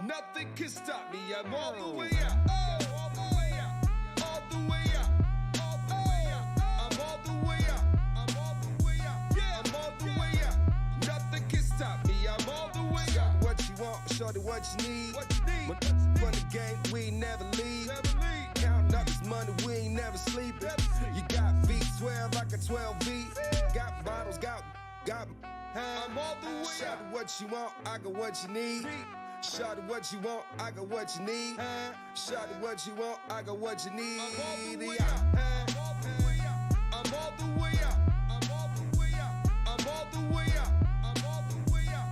Nothing can stop me. I'm all the way out. All the way out. All the way out. All the way out. I'm all the way out. I'm all the way out. Yeah, I'm all the way out. Nothing can stop me. I'm all the way out. What you want, shorty, what you need. What you need. Run the game, we ain't never leave. Counting up this money, we ain't never sleep. You got V12, I got 12 V. Got bottles, got. I'm all the way out. Shawty, what you want, I got what you need. Shawty, what you want, I got what you need. Shawty, what you want, I got what you need. I'm all the way out. I'm all the way out. I'm all the way out. I'm all the way out. I'm all the way out. I'm all the way out.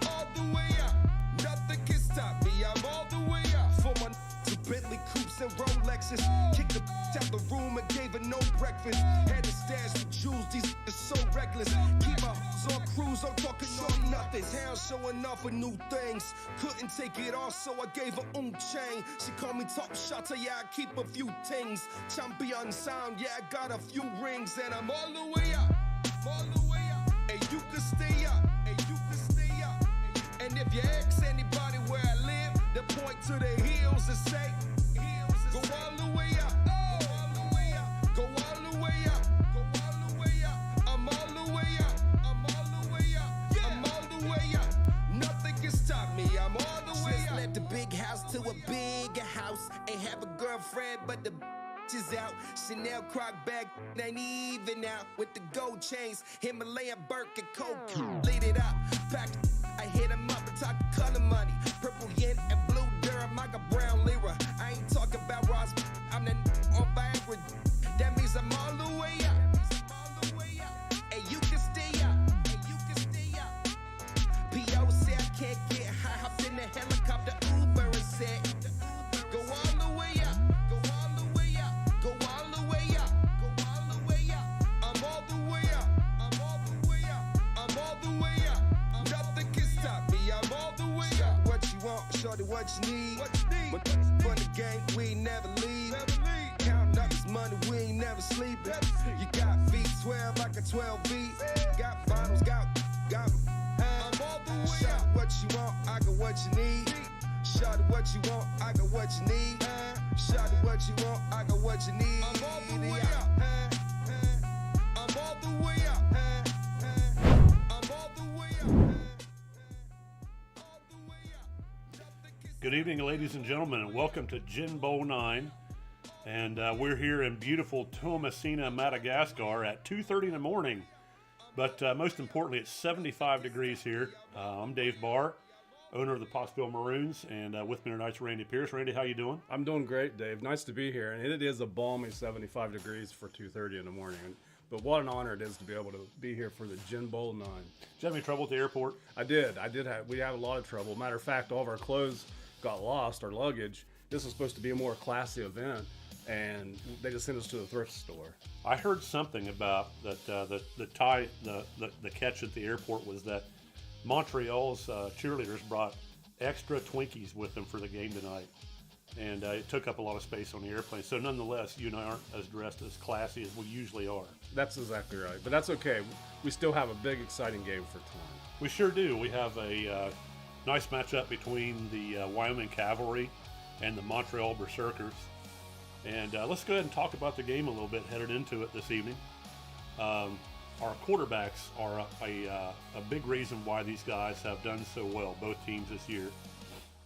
All the way out. Nothing can stop me. I'm all the way out. For my to Bentley coupes and Rolexes. Kicked the out the room and gave her no breakfast. Had to stash the jewels, these are so reckless. Keep my hoes on cruise, I'm talking no nothing. Town showing off with new things. Couldn't take it off, so I gave her chain. She called me top shotter, yeah, I keep a few things. Champion sound, yeah, I got a few rings. And I'm all the way up, all the way up. And you can stay up, and you can stay up. And if you ask anybody where I live, they point to the hills and say, go all the way up. Go all the way up, go all the way up. I'm all the way up, I'm all the way up, yeah. I'm all the way up. Nothing can stop me, I'm all the way up. Just left the big house to a bigger house. Ain't have a girlfriend, but the is out. Chanel croc bag ain't even out. With the gold chains, Himalayan Birkin coke. Lead it up, pack. I hit him up and talk color money. Purple yen and blue Durham. I got brown lira. I ain't talking about Ross. I'm the on Viagra. That means I'm all the way up. And you can stay up. And you can stay up. P.O. said I can't get high. Hopped in the helicopter, Uber and said, go all the way up. Go all the way up. Go all the way up. Go all the way up. I'm all the way up. I'm all the way up. I'm all the way up. Nothing can stop me. I'm all the way up. What you want, shorty, what you need. What you need. Run the game, we ain't never leave. Counting up this money, we ain't never sleep. You got V12, I got 12 V. Got bottles, got. I'm all the way out. What you want, I got what you need. Shawty, what you want, I got what you need. Shawty, what you want, I got what you need. I'm all the way out. I'm all the way out. I'm all the way out. Good evening, ladies and gentlemen, and welcome to GenBowl IX. And we're here in beautiful Tomasina, Madagascar at 2:30 in the morning. But most importantly, it's 75 degrees here. I'm Dave Barr, owner of the Pottsville Maroons, and with me tonight's Randy Pierce. Randy, how you doing? I'm doing great, Dave. Nice to be here. And it is a balmy 75 degrees for 2:30 in the morning. But what an honor it is to be able to be here for the GenBowl IX. Did you have any trouble at the airport? I did. We had a lot of trouble. Matter of fact, all of our clothes got lost, our luggage. This was supposed to be a more classy event, and they just sent us to the thrift store. I heard something about that. The catch at the airport was that Montreal's cheerleaders brought extra Twinkies with them for the game tonight, and it took up a lot of space on the airplane. So nonetheless, you and I aren't as dressed as classy as we usually are. That's exactly right, but that's okay. We still have a big, exciting game for tonight. We sure do. We have a nice matchup between the Wyoming Cavalry and the Montreal Berserkers. And let's go ahead and talk about the game a little bit headed into it this evening. Our quarterbacks are a big reason why these guys have done so well, both teams this year.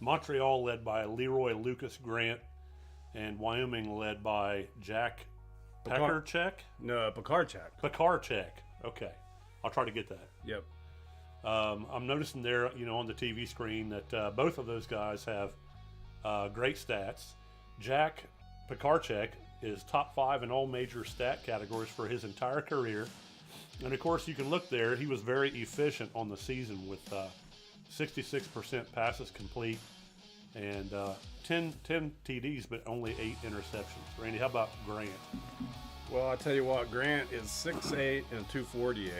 Montreal led by Leroy Lucas Grant, and Wyoming led by Jack Pekarchek? No, Pekarchek. Pekarchek. Okay. I'll try to get that. Yep. I'm noticing there, on the TV screen that both of those guys have great stats. Jack Pekarchek is top 5 in all major stat categories for his entire career. And of course, you can look there. He was very efficient on the season with 66% passes complete and 10 TDs, but only 8 interceptions. Randy, how about Grant? Well, I tell you what, Grant is 6'8" and 248.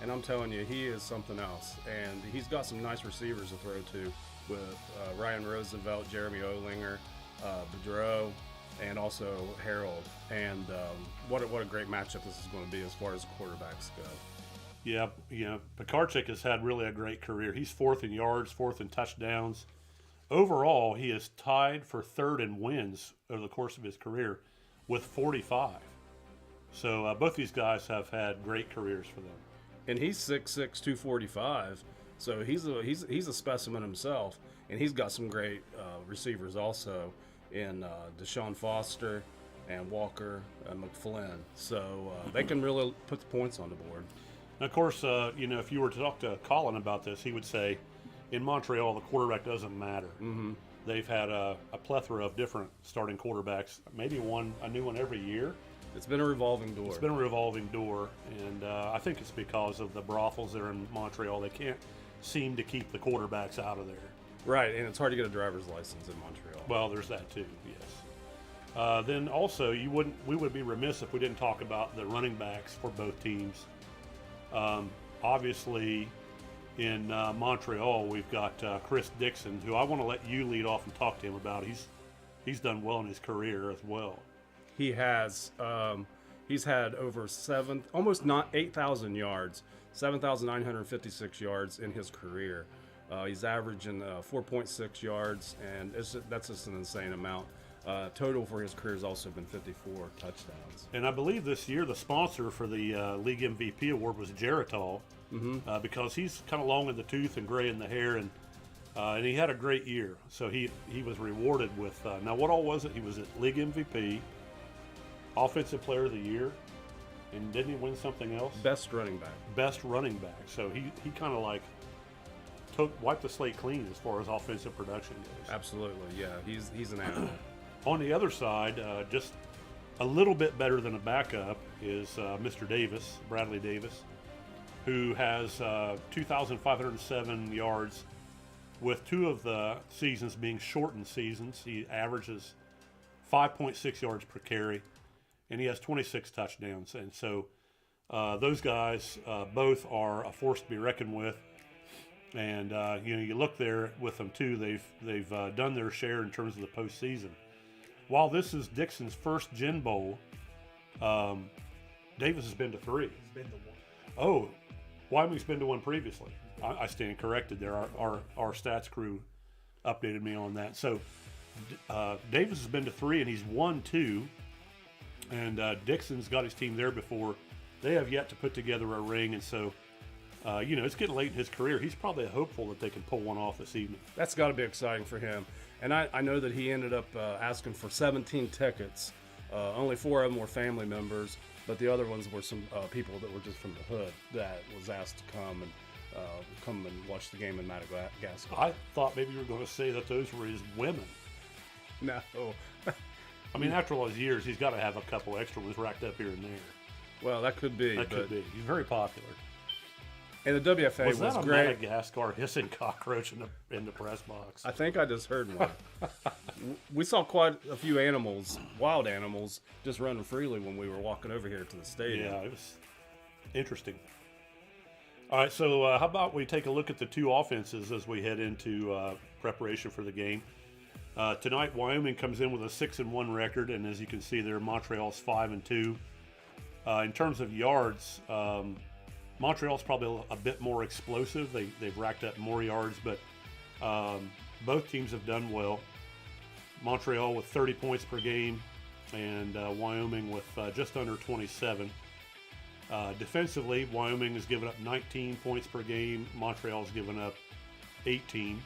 And I'm telling you, he is something else. And he's got some nice receivers to throw to with Ryan Roosevelt, Jeremy Olinger, Bedreau, and also Harold. And what a great matchup this is going to be as far as quarterbacks go. Yeah, Pekarchek has had really a great career. He's 4th in yards, 4th in touchdowns. overall, he is tied for third in wins over the course of his career with 45. So both these guys have had great careers for them. And he's 6'6", 245, so he's a specimen himself, and he's got some great receivers also in Deshaun Foster and Walker and McFlynn. So they can really put the points on the board. And of course, if you were to talk to Colin about this, he would say, in Montreal, the quarterback doesn't matter. Mm-hmm. They've had a plethora of different starting quarterbacks, maybe a new one every year. It's been a revolving door. It's been a revolving door, and I think it's because of the brothels that are in Montreal. They can't seem to keep the quarterbacks out of there. Right, and it's hard to get a driver's license in Montreal. Well, there's that too, yes. Then also, we would be remiss if we didn't talk about the running backs for both teams. Obviously, in Montreal, we've got Chris Dixon, who I want to let you lead off and talk to him about. He's done well in his career as well. He has. He's had over almost 8,000 yards, 7,956 yards in his career. He's averaging 4.6 yards, and that's just an insane amount. Total for his career has also been 54 touchdowns. And I believe this year the sponsor for the league MVP award was Geritol, because he's kind of long in the tooth and gray in the hair, and he had a great year. So he was rewarded with now what all was it? He was at league MVP, offensive player of the year, and didn't he win something else? Best running back. Best running back. So he kind of like wiped the slate clean as far as offensive production goes. Absolutely, yeah. He's an animal. On the other side, just a little bit better than a backup is Mr. Davis, Bradley Davis, who has 2,507 yards with two of the seasons being shortened seasons. He averages 5.6 yards per carry, and he has 26 touchdowns. And so those guys both are a force to be reckoned with. And you look there with them too. They've done their share in terms of the postseason. While this is Dixon's first GenBowl, Davis has been to 3. He's been to 1. Oh, Wyoming's been to 1 previously. I stand corrected there. Our stats crew updated me on that. So Davis has been to 3 and he's won 2. And Dixon's got his team there before. They have yet to put together a ring, and so it's getting late in his career. He's probably hopeful that they can pull one off this evening. That's got to be exciting for him. And I know that he ended up asking for 17 tickets. Only 4 of them were family members, but the other ones were some people that were just from the hood that was asked to come and watch the game in Madagascar. I thought maybe you were going to say that those were his women. No. I mean, after all those years, he's got to have a couple extra ones racked up here and there. Well, that could be. That could be. He's very popular. And the WFA was was that a great. Madagascar hissing cockroach in the press box? I think I just heard one. We saw quite a few animals, wild animals, just running freely when we were walking over here to the stadium. Yeah, it was interesting. All right, so how about we take a look at the two offenses as we head into preparation for the game. Tonight, Wyoming comes in with a 6-1 record, and as you can see there, Montreal's 5-2. In terms of yards, Montreal's probably a bit more explosive. They've racked up more yards, but both teams have done well. Montreal with 30 points per game, and Wyoming with just under 27. Defensively, Wyoming has given up 19 points per game. Montreal's given up 18.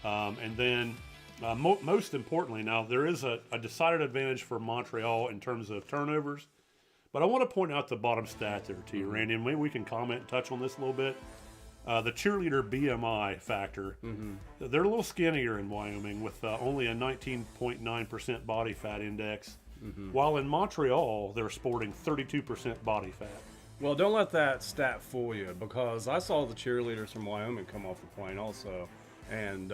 And then, most importantly, now there is a decided advantage for Montreal in terms of turnovers. But I want to point out the bottom stat there to you, Randy, and maybe we can comment and touch on this a little bit. The cheerleader BMI factor, they're a little skinnier in Wyoming with only a 19.9% body fat index, while in Montreal, they're sporting 32% body fat. Well, don't let that stat fool you, because I saw the cheerleaders from Wyoming come off the plane also. And,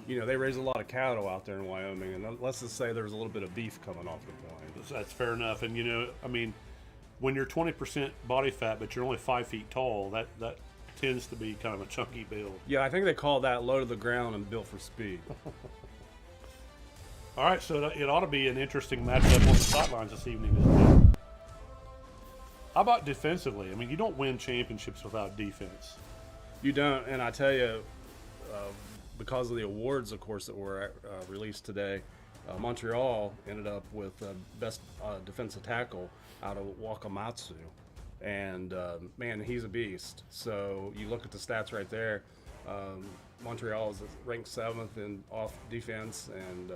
they raise a lot of cattle out there in Wyoming, and let's just say there's a little bit of beef coming off the plane. That's fair enough. And, when you're 20% body fat, but you're only 5 feet tall, that tends to be kind of a chunky build. Yeah, I think they call that low to the ground and built for speed. All right, so it ought to be an interesting matchup on the sidelines this evening as well. How about defensively? I mean, you don't win championships without defense. You don't, and I tell you, because of the awards, of course, that were released today, Montreal ended up with best defensive tackle out of Wakamatsu. And, man, he's a beast. So you look at the stats right there. Montreal is ranked 7th in off defense, and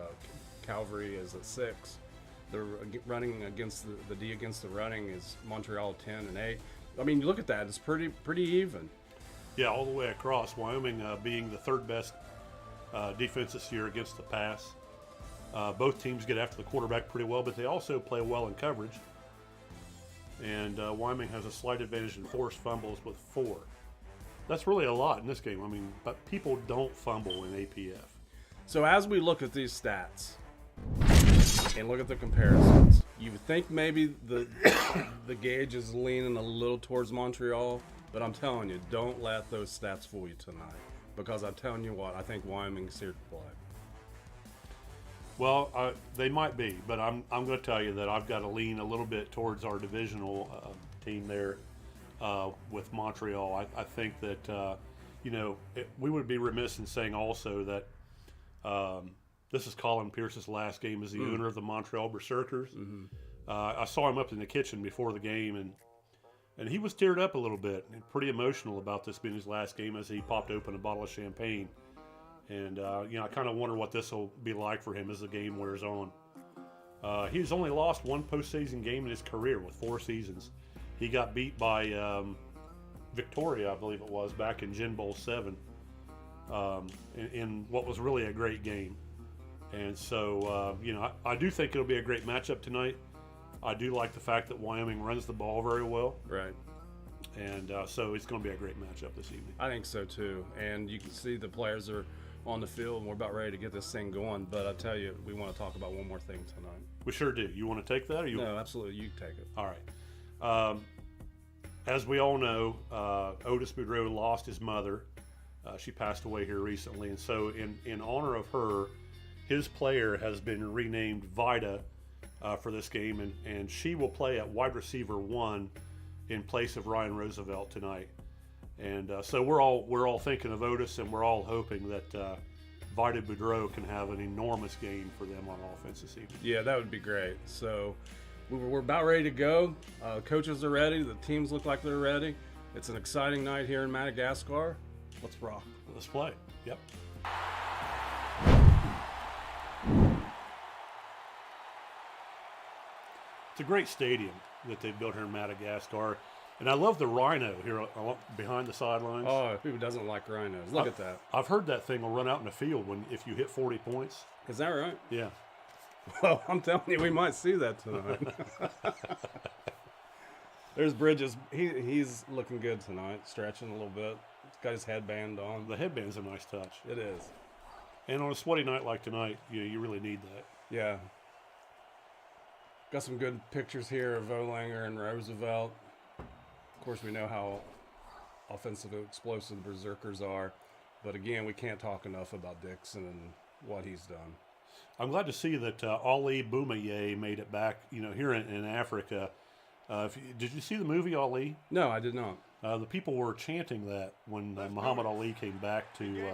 Calvary is at 6th. The running against the D against the running is Montreal 10 and 8. I mean, you look at that; it's pretty even. Yeah, all the way across. Wyoming being the 3rd best defense this year against the pass. Both teams get after the quarterback pretty well, but they also play well in coverage. And Wyoming has a slight advantage in forced fumbles with 4. That's really a lot in this game. I mean, but people don't fumble in APF. So as we look at these stats and look at the comparisons, you would think maybe the gauge is leaning a little towards Montreal, but I'm telling you, don't let those stats fool you tonight, because I'm telling you what, I think Wyoming's here to play. Well, they might be, but I'm going to tell you that I've got to lean a little bit towards our divisional team there with Montreal. I think that, we would be remiss in saying also that this is Colin Pierce's last game as the owner of the Montreal Berserkers. Mm-hmm. I saw him up in the kitchen before the game, and he was teared up a little bit and pretty emotional about this being his last game as he popped open a bottle of champagne. And, I kind of wonder what this will be like for him as the game wears on. He's only lost one postseason game in his career with 4 seasons. He got beat by Victoria, I believe it was, back in GenBowl IX in what was really a great game. And so, I do think it'll be a great matchup tonight. I do like the fact that Wyoming runs the ball very well. Right. And so it's going to be a great matchup this evening. I think so, too. And you can see the players are on the field, and we're about ready to get this thing going. But I tell you, we want to talk about one more thing tonight. We sure do. You want to take that? Or you? No, absolutely. You take it. All right. As we all know, Otis Boudreau lost his mother. She passed away here recently. And so in honor of her, his player has been renamed Vida for this game. And she will play at wide receiver 1 in place of Ryan Roosevelt tonight. And so we're all thinking of Otis, and we're all hoping that Vida Boudreau can have an enormous game for them on offense this evening. Yeah, that would be great. So we're about ready to go. Coaches are ready. The teams look like they're ready. It's an exciting night here in Madagascar. Let's rock. Let's play. Yep. It's a great stadium that they've built here in Madagascar. And I love the rhino here behind the sidelines. Oh, who doesn't like rhinos? Look at that. I've heard that thing will run out in the field if you hit 40 points. Is that right? Yeah. Well, I'm telling you, we might see that tonight. There's Bridges. He's looking good tonight, stretching a little bit. He's got his headband on. The headband's a nice touch. It is. And on a sweaty night like tonight, you really need that. Yeah. Got some good pictures here of Olanger and Roosevelt. Of course, we know how offensive, explosive Berserkers are. But again, we can't talk enough about Dixon and what he's done. I'm glad to see that Ali Boumaier made it back, here in Africa. Did you see the movie Ali? No, I did not. The people were chanting that when Muhammad Ali came back to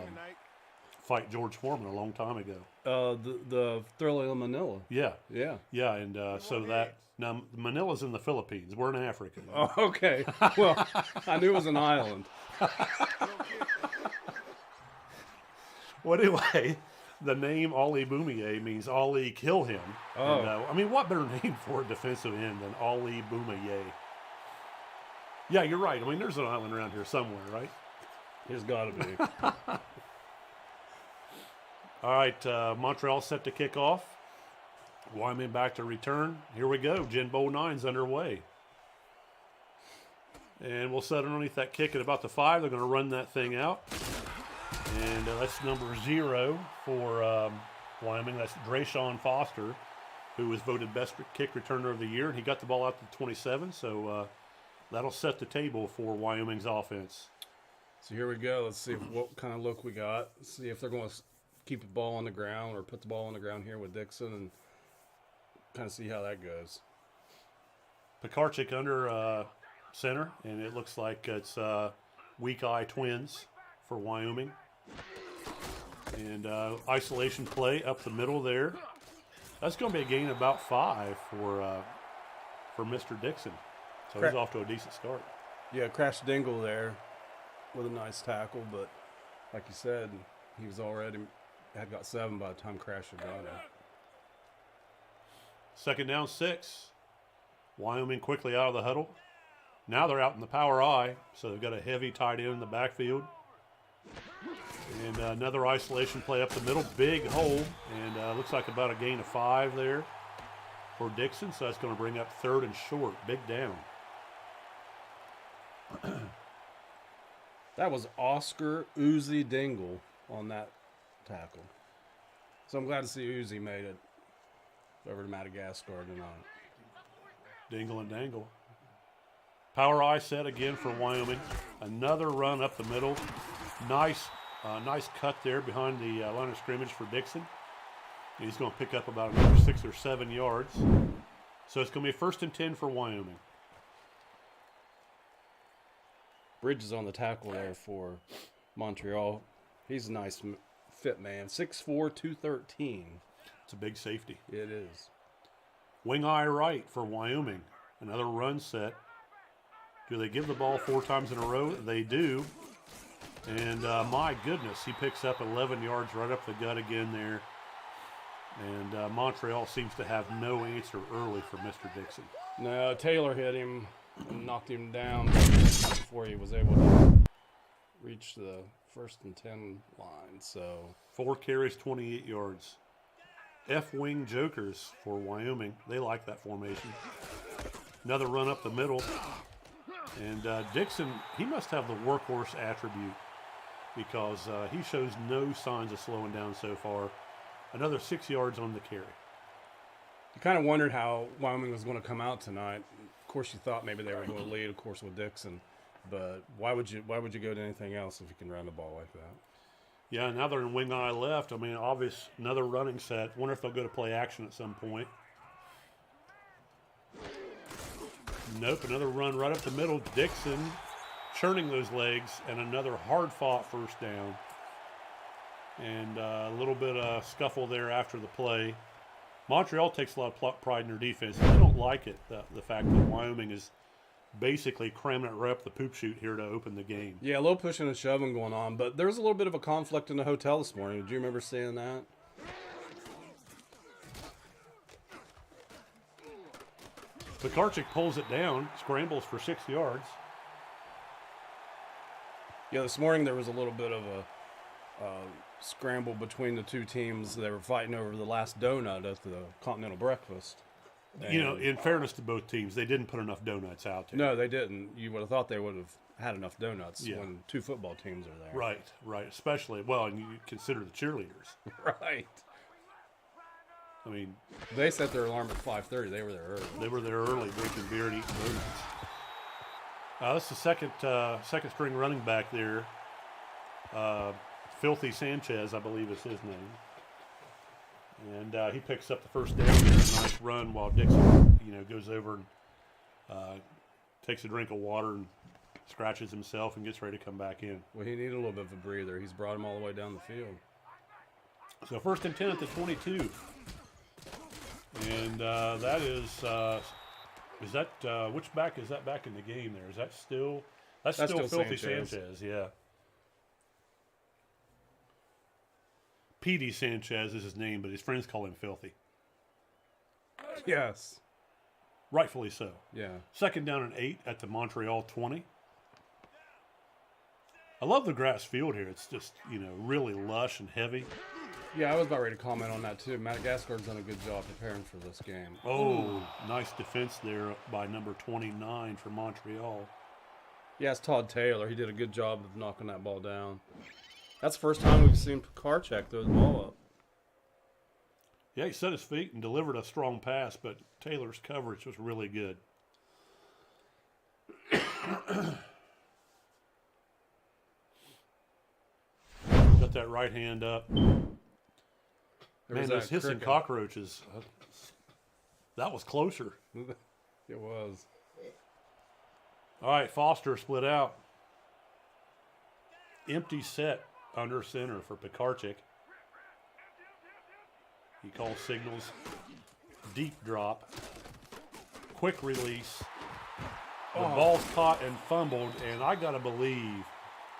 fight George Foreman a long time ago. The Thriller of Manila. Yeah. Yeah. Yeah, and so that... Now, Manila's in the Philippines. We're in Africa. Oh, okay. Well, I knew it was an island. Well, anyway, the name Ali Boumaier means Ali kill him. Oh. And, what better name for a defensive end than Ali Boumaier? Yeah, you're right. There's an island around here somewhere, right? There's got to be. All right, Montreal set to kick off. Wyoming back to return. Here we go. GenBowl IX's underway. And we'll set underneath that kick at about the 5. They're going to run that thing out. And that's number 0 for Wyoming. That's Drayshawn Foster, who was voted best kick returner of the year. And he got the ball out to 27. So that'll set the table for Wyoming's offense. So here we go. Let's see what kind of look we got. Let's see if they're going to keep the ball on the ground or put the ball on the ground here with Dixon and kind of see how that goes. Pekarchik under center, and it looks like it's weak eye twins for Wyoming. And isolation play up the middle there. That's going to be a gain of about 5 for Mr. Dixon. So he's off to a decent start. Yeah, crashed Dingle there with a nice tackle, but like you said, he was already had got 7 by the time Crash had got him. Second down 6. Wyoming quickly out of the huddle. Now they're out in the power I, so they've got a heavy tight end in the backfield. And another isolation play up the middle. Big hole, and looks like about a gain of 5 there for Dixon. So that's going to bring up 3rd and short. Big down. That was Oscar Uzi Dingle on that tackle. So I'm glad to see Uzi made it over to Madagascar tonight. Dingle and dangle. Power I set again for Wyoming. Another run up the middle. Nice cut there behind the line of scrimmage for Dixon. And he's going to pick up about another 6 or 7 yards. So it's going to be 1st and 10 for Wyoming. Bridges on the tackle there for Montreal. He's a nice fit man. 6'4", 213. It's a big safety. It is. Wing eye right for Wyoming. Another run set. Do they give the ball 4 times in a row? They do. And my goodness, he picks up 11 yards right up the gut again there. And Montreal seems to have no answer early for Mr. Dixon. No, Taylor hit him and knocked him down before he was able to reach the 1st and 10 line. So 4 carries, 28 yards. F-wing jokers for Wyoming. They like that formation. Another run up the middle. And Dixon, he must have the workhorse attribute because he shows no signs of slowing down so far. Another 6 yards on the carry. You kind of wondered how Wyoming was going to come out tonight. Of course, you thought maybe they were going to lead, of course, with Dixon. But why would you go to anything else if you can run the ball like that? Yeah, now they're in wing eye left. I mean, obvious, another running set. Wonder if they'll go to play action at some point. Nope, another run right up the middle. Dixon churning those legs, and another hard-fought 1st down. And a little bit of scuffle there after the play. Montreal takes a lot of pride in their defense. They don't like it, the fact that Wyoming is basically cramming it right up the poop chute here to open the game. Yeah, a little pushing and shoving going on, but there was a little bit of a conflict in the hotel this morning. Did you remember seeing that? Pekarchik pulls it down, scrambles for 6 yards. Yeah, this morning there was a little bit of a scramble between the two teams. They were fighting over the last donut at the Continental Breakfast. And you know, in fairness to both teams, they didn't put enough donuts out there. No, they didn't. You would have thought they would have had enough donuts when 2 football teams are there. Right. Especially, well, and you consider the cheerleaders. Right. I mean, they set their alarm at 5:30. They were there early. They were there early, drinking beer and eating donuts. That's the second string running back there. Filthy Sanchez, I believe is his name. And he picks up the 1st down there. Nice run while Dixon, goes over and takes a drink of water and scratches himself and gets ready to come back in. Well, he needed a little bit of a breather. He's brought him all the way down the field. So 1st and 10 at the 22. And that is that, which back is that back in the game there? Is that still, that's still Filthy Sanchez, yeah. P.D. Sanchez is his name, but his friends call him Filthy. Yes. Rightfully so. Yeah. 2nd down and 8 at the Montreal 20. I love the grass field here. It's just, really lush and heavy. Yeah, I was about ready to comment on that too. Madagascar's done a good job preparing for this game. Oh, nice defense there by number 29 for Montreal. Yeah, it's Todd Taylor. He did a good job of knocking that ball down. That's the first time we've seen Pekarchik throw the ball up. Yeah, he set his feet and delivered a strong pass, but Taylor's coverage was really good. Got that right hand up. Man, those hissing cockroaches, that was closer. It was. All right, Foster split out. Empty set under center for Pekarchik. He calls signals, deep drop, quick release. The ball's caught and fumbled, and I got to believe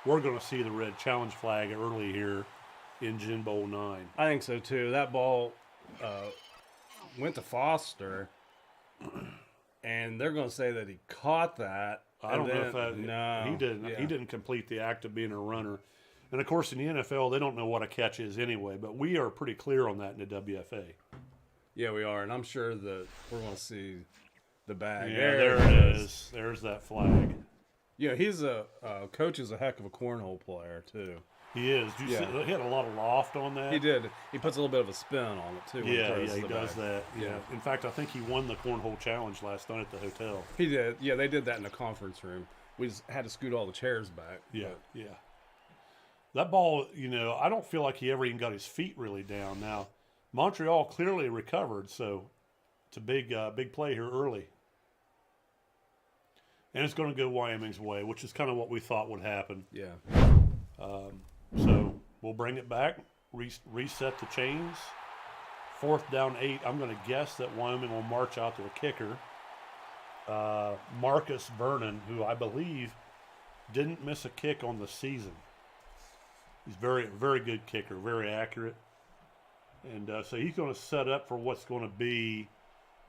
we're going to see the red challenge flag early here in GenBowl IX. I think so too. That ball went to Foster, and they're going to say that he caught that. I don't know if that. No, he didn't. yeah. He didn't complete the act of being a runner. And of course, in the NFL, they don't know what a catch is anyway. But we are pretty clear on that in the WFA. Yeah, we are, and I'm sure that we're going to see the bag. Yeah, there it is. There's that flag. Yeah, he's a coach is a heck of a cornhole player too. He is. He had a lot of loft on that. He did. He puts a little bit of a spin on it too. Yeah, he does that. Yeah. In fact, I think he won the cornhole challenge last night at the hotel. He did. Yeah, they did that in the conference room. We just had to scoot all the chairs back. Yeah, yeah. That ball, I don't feel like he ever even got his feet really down. Now, Montreal clearly recovered, so it's a big play here early. And it's going to go Wyoming's way, which is kind of what we thought would happen. Yeah. So we'll bring it back, reset the chains. 4th down 8. I'm going to guess that Wyoming will march out to the kicker. Marcus Vernon, who I believe didn't miss a kick on the season. He's very, very good kicker, very accurate. And so he's going to set up for what's going to be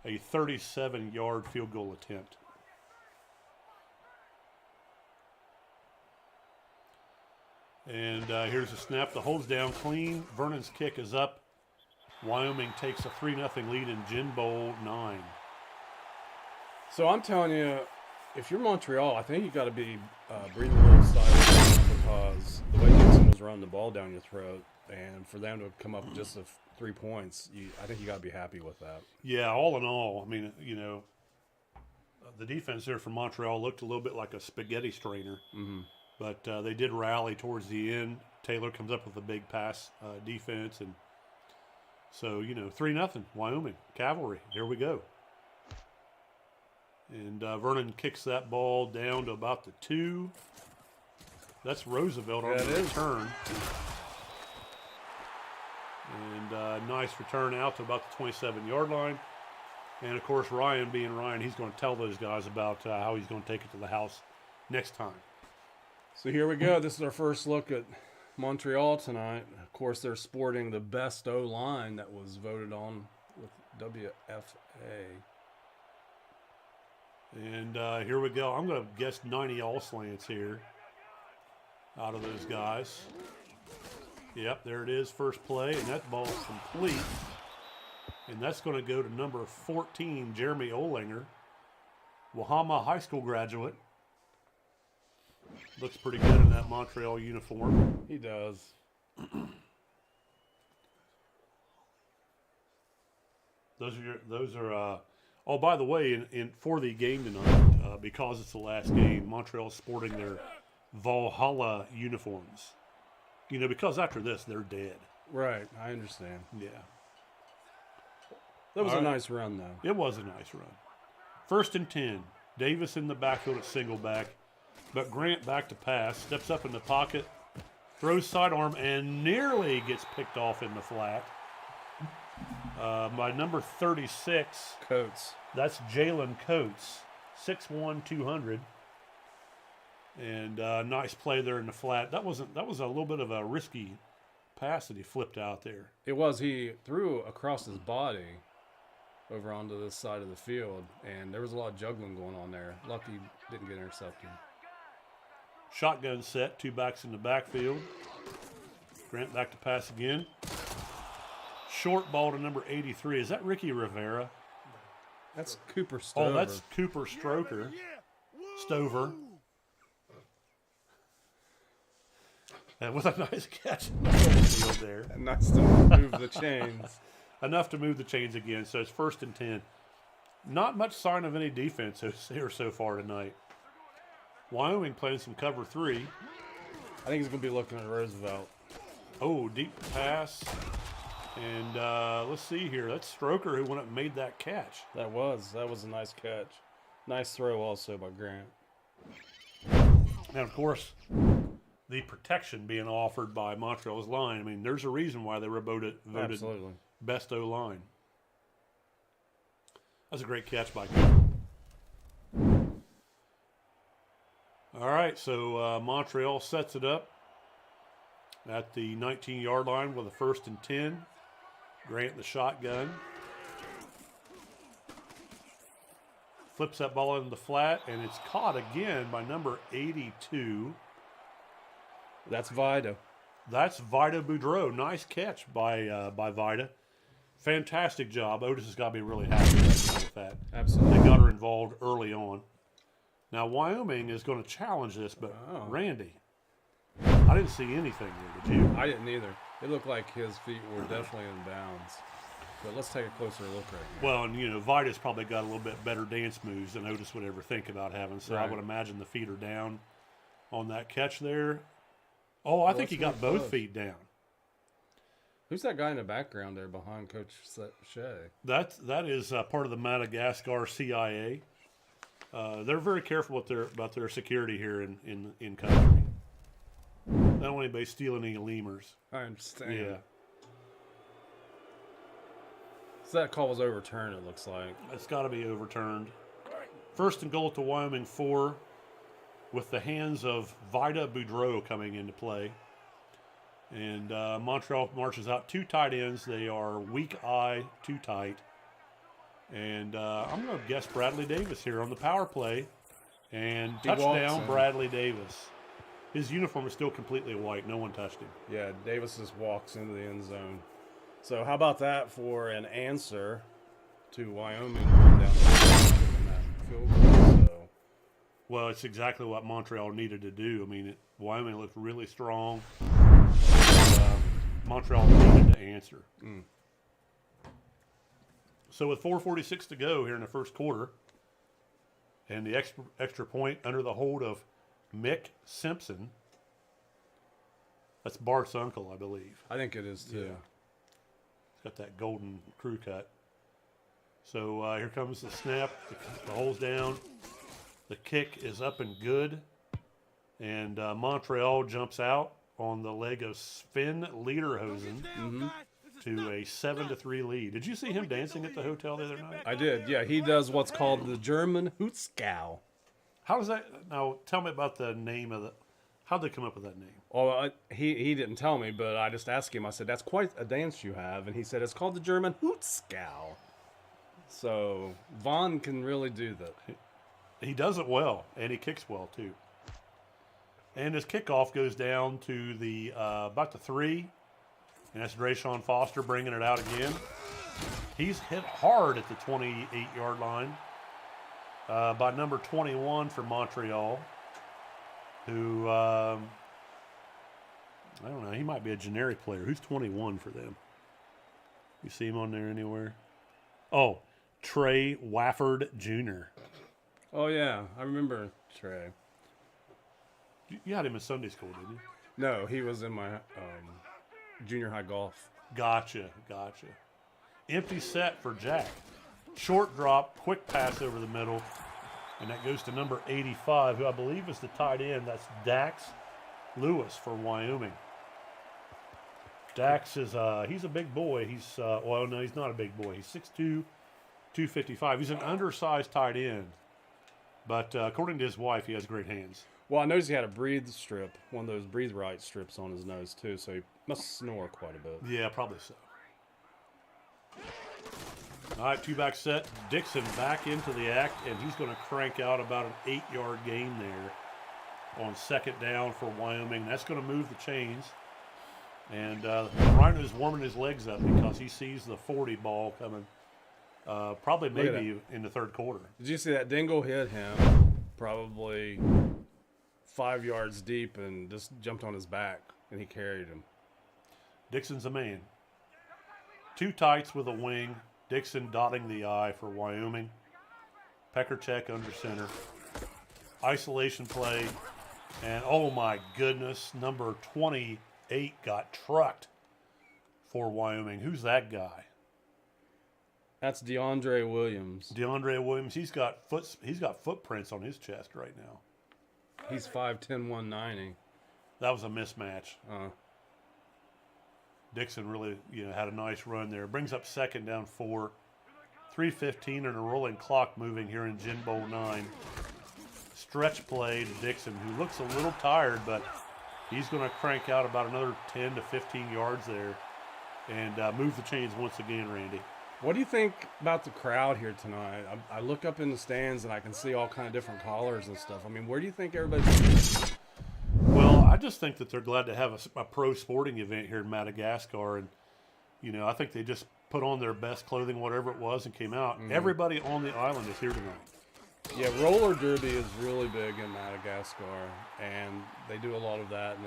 a 37-yard field goal attempt. And here's a snap. The hold's down clean. Vernon's kick is up. Wyoming takes a 3-0 lead in GenBowl IX. So I'm telling you, if you're Montreal, I think you got to be breathing a little silent because the way Gibson was running the ball down your throat, and for them to come up with just 3 points, I think you got to be happy with that. Yeah, all in all, I mean, the defense there for Montreal looked a little bit like a spaghetti strainer. Mm-hmm. But they did rally towards the end. Taylor comes up with a big pass defense. And so, 3-0, Wyoming. Cavalry, here we go. And Vernon kicks that ball down to about the 2. That's Roosevelt on the return. And nice return out to about the 27-yard line. And, of course, Ryan being Ryan, he's going to tell those guys about how he's going to take it to the house next time. So here we go. This is our first look at Montreal tonight. Of course, they're sporting the best O-line that was voted on with WFA. And here we go. I'm going to guess 90 all slants here out of those guys. Yep, there it is, first play, and that ball's complete. And that's going to go to number 14, Jeremy Olinger, Wahama High School graduate. Looks pretty good in that Montreal uniform. He does. Those are. Oh, by the way, for the game tonight, because it's the last game, Montreal's sporting their Valhalla uniforms. Because after this, they're dead. Right, I understand. Yeah. That was a nice run, though. It was a nice run. 1st and 10. Davis in the backfield at single back. But Grant back to pass, steps up in the pocket, throws sidearm, and nearly gets picked off in the flat. By number 36. Coates. That's Jalen Coates, 6'1", 200. And nice play there in the flat. That was a little bit of a risky pass that he flipped out there. It was. He threw across his body over onto this side of the field, and there was a lot of juggling going on there. Lucky didn't get intercepted. Shotgun set, 2 backs in the backfield. Grant back to pass again. Short ball to number 83. Is that Ricky Rivera? That's Cooper Stover. Oh, that's Cooper Stover. And with a nice catch in the field there. Nice to move the chains. Enough to move the chains again. So it's 1st and 10. Not much sign of any defense here so far tonight. Wyoming playing some cover 3. I think he's going to be looking at Roosevelt. Oh, deep pass. And let's see here. That's Stroker who went up and made that catch. That was a nice catch. Nice throw also by Grant. And, of course, the protection being offered by Montreal's line. I mean, there's a reason why they were voted best O-line. That's a great catch by Cooper. All right, so Montreal sets it up at the 19-yard line with a 1st and 10. Grant the shotgun. Flips that ball into the flat, and it's caught again by number 82. That's Vida. That's Vida Boudreau. Nice catch by Vida. Fantastic job. Otis has got to be really happy with that. Absolutely. They got her involved early on. Now, Wyoming is going to challenge this, but Randy, I didn't see anything there, did you? I didn't either. It looked like his feet were definitely in bounds. But let's take a closer look right here. Well, and, you know, Vida's probably got a little bit better dance moves than Otis would ever think about having, so I would imagine the feet are down on that catch there. Oh, I think he got both feet down. Who's that guy in the background there behind Coach Shea? That is part of the Madagascar CIA. They're very careful about their security here in country. They don't want anybody stealing any lemurs. I understand. Yeah. So that call was overturned, it looks like. It's got to be overturned. 1st and goal to Wyoming 4 with the hands of Vida Boudreau coming into play. And Montreal marches out 2 tight ends. They are weak eye, 2 tight. And I'm going to guess Bradley Davis here on the power play. And touchdown, Bradley Davis. His uniform is still completely white. No one touched him. Yeah, Davis just walks into the end zone. So how about that for an answer to Wyoming going down that field goal? So. Well, it's exactly what Montreal needed to do. I mean, Wyoming looked really strong. Montreal needed to answer. So with 4:46 to go here in the first quarter, and the extra point under the hold of Mick Simpson. That's Bart's uncle, I believe. I think it is too. Yeah. Got that golden crew cut. So here comes the snap. The hole's down. The kick is up and good. And Montreal jumps out on the leg of Sven Lederhosen to a 7-3 lead. Did you see him dancing at the hotel the other night? I did, yeah. He does what's called the German Hootskow. How does that... Now, tell me about the name of the... How'd they come up with that name? Well, he didn't tell me, but I just asked him. I said, that's quite a dance you have. And he said, it's called the German Hootskow. So, Vaughn can really do that. He does it well, and he kicks well, too. And his kickoff goes down to the about the 3. And that's Drayshawn Foster bringing it out again. He's hit hard at the 28-yard line by number 21 for Montreal, who, I don't know, he might be a generic player. Who's 21 for them? You see him on there anywhere? Oh, Trey Wafford Jr. Oh, yeah. I remember Trey. You had him in Sunday school, didn't you? No, he was in my junior high golf. Gotcha. Empty set for Jack. Short drop, quick pass over the middle. And that goes to number 85, who I believe is the tight end. That's Dax Lewis for Wyoming. Dax is, he's a big boy. He's, well, no, he's not a big boy. He's 6'2", 255. He's an undersized tight end. But according to his wife, he has great hands. Well, I noticed he had a breathe strip, one of those breathe right strips on his nose, too. So he must snore quite a bit. Yeah, probably so. All right, 2-back set. Dixon back into the act, and he's going to crank out about an 8-yard gain there on second down for Wyoming. That's going to move the chains. And Rhino's warming his legs up because he sees the 40 ball coming probably maybe in the third quarter. Did you see that Dingle hit him probably 5 yards deep and just jumped on his back, and he carried him? Dixon's a man. 2 tights with a wing. Dixon dotting the I for Wyoming. Pecker check under center. Isolation play. And oh my goodness, number 28 got trucked for Wyoming. Who's that guy? That's DeAndre Williams. DeAndre Williams. He's got footprints on his chest right now. He's 5'10", 190. That was a mismatch. Dixon really, had a nice run there. Brings up second down 4. 3:15 and a rolling clock moving here in GenBowl IX. Stretch play to Dixon, who looks a little tired, but he's going to crank out about another 10 to 15 yards there and move the chains once again, Randy. What do you think about the crowd here tonight? I look up in the stands and I can see all kind of different collars and stuff. I mean, where do you think everybody's... Well, I just think that they're glad to have a pro sporting event here in Madagascar. And, I think they just put on their best clothing, whatever it was, and came out. Mm-hmm. Everybody on the island is here tonight. Yeah, roller derby is really big in Madagascar, and they do a lot of that, and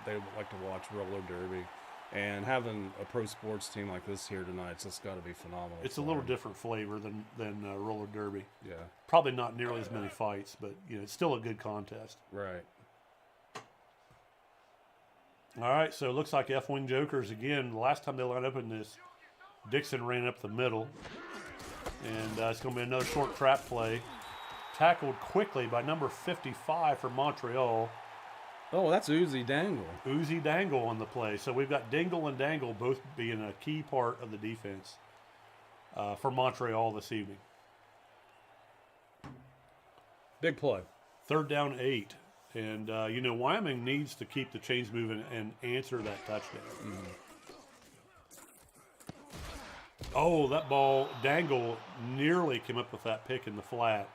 they like to watch roller derby. And having a pro sports team like this here tonight, it's just got to be phenomenal. It's a little different flavor than roller derby. Yeah. Probably not nearly as many fights, but it's still a good contest. Right. All right, so it looks like F-Wing Jokers again. The last time they lined up in this, Dixon ran up the middle. And it's going to be another short trap play. Tackled quickly by number 55 for Montreal. Oh, that's Uzi Dangle. Uzi Dangle on the play. So we've got Dingle and Dangle both being a key part of the defense for Montreal this evening. Big play. 3rd down 8. And, Wyoming needs to keep the chains moving and answer that touchdown. Mm-hmm. Oh, that ball, Dangle nearly came up with that pick in the flat.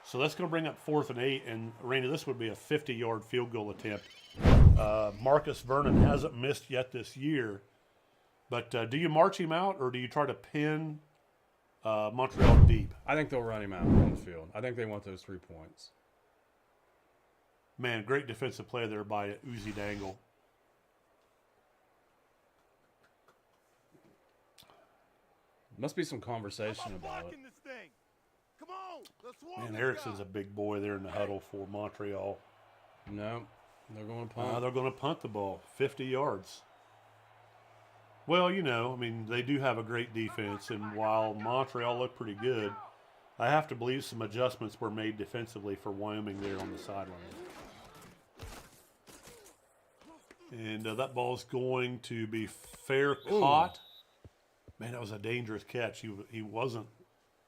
So that's going to bring up 4th and 8. And, Randy, this would be a 50-yard field goal attempt. Marcus Vernon hasn't missed yet this year. But do you march him out or do you try to pin Montreal deep? I think they'll run him out on the field. I think they want those 3 points. Man, great defensive play there by Uzi Dangle. Must be some conversation about it. Come on, Man, Erickson's a big boy there in the huddle for Montreal. No, they're going to punt. They're going to punt the ball 50 yards. Well, they do have a great defense, and while Montreal looked pretty good, I have to believe some adjustments were made defensively for Wyoming there on the sideline. And that ball's going to be fair caught. Man, that was a dangerous catch. He wasn't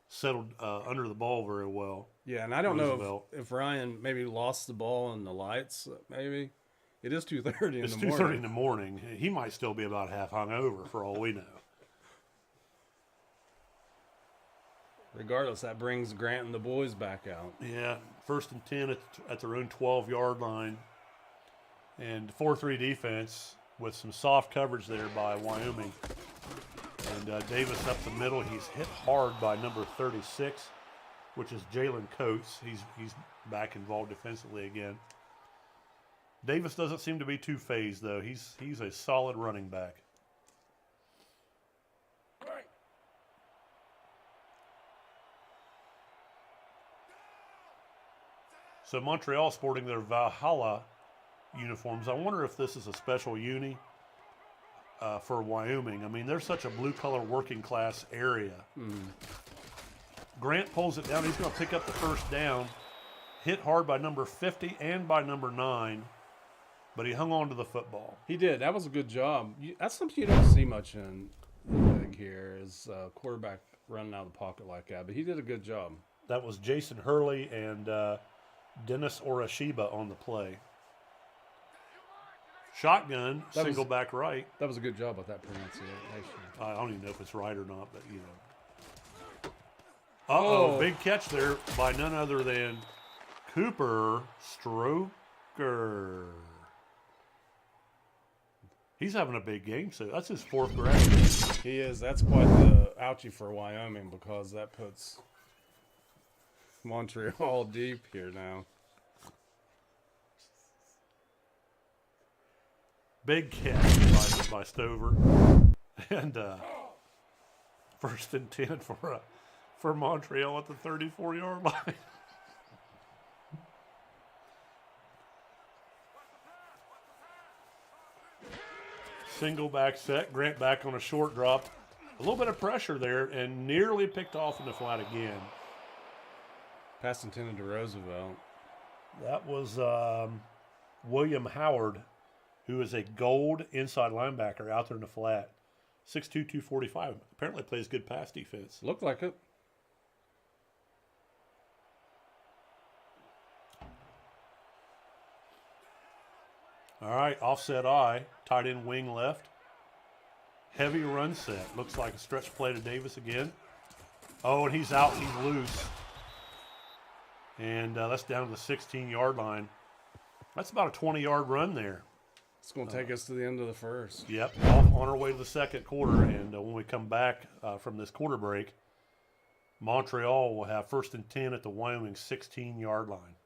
settled under the ball very well. Yeah, and I don't know if Ryan maybe lost the ball in the lights, maybe. It is 2:30 in the morning. It's 2:30 in the morning. He might still be about half hungover for all we know. Regardless, that brings Grant and the boys back out. Yeah, 1st and 10 at their own 12-yard line. And 4-3 defense with some soft coverage there by Wyoming. And Davis up the middle. He's hit hard by number 36, which is Jalen Coates. He's back involved defensively again. Davis doesn't seem to be too phased, though. He's a solid running back. So Montreal sporting their Valhalla uniforms. I wonder if this is a special uni for Wyoming. I mean, they're such a blue-collar working-class area. Mm. Grant pulls it down. He's going to pick up the 1st down. Hit hard by number 50 and by number 9, but he hung on to the football. He did. That was a good job. That's something you don't see much in the league here is quarterback running out of the pocket like that, but he did a good job. That was Jason Hurley and Dennis Orashiba on the play. Shotgun, single back right. That was a good job with that pronunciation. I don't even know if it's right or not, but Uh-oh, big catch there by none other than Cooper Stroker. He's having a big game, so that's his 4th grade. He is. That's quite the ouchie for Wyoming because that puts Montreal deep here now. Big catch by Stover. And 1st and 10 for Montreal at the 34-yard line. Single back set. Grant back on a short drop. A little bit of pressure there and nearly picked off in the flat again. Pass intended to Roosevelt. That was William Howard who is a gold inside linebacker out there in the flat. 6'2", 245. Apparently plays good pass defense. Looked like it. All right, offset I, tight end wing left. Heavy run set. Looks like a stretch play to Davis again. Oh, and he's out. He's loose. And that's down to the 16-yard line. That's about a 20-yard run there. It's going to take us to the end of the first. Yep, off on our way to the second quarter. And when we come back from this quarter break, Montreal will have 1st and 10 at the Wyoming 16-yard line.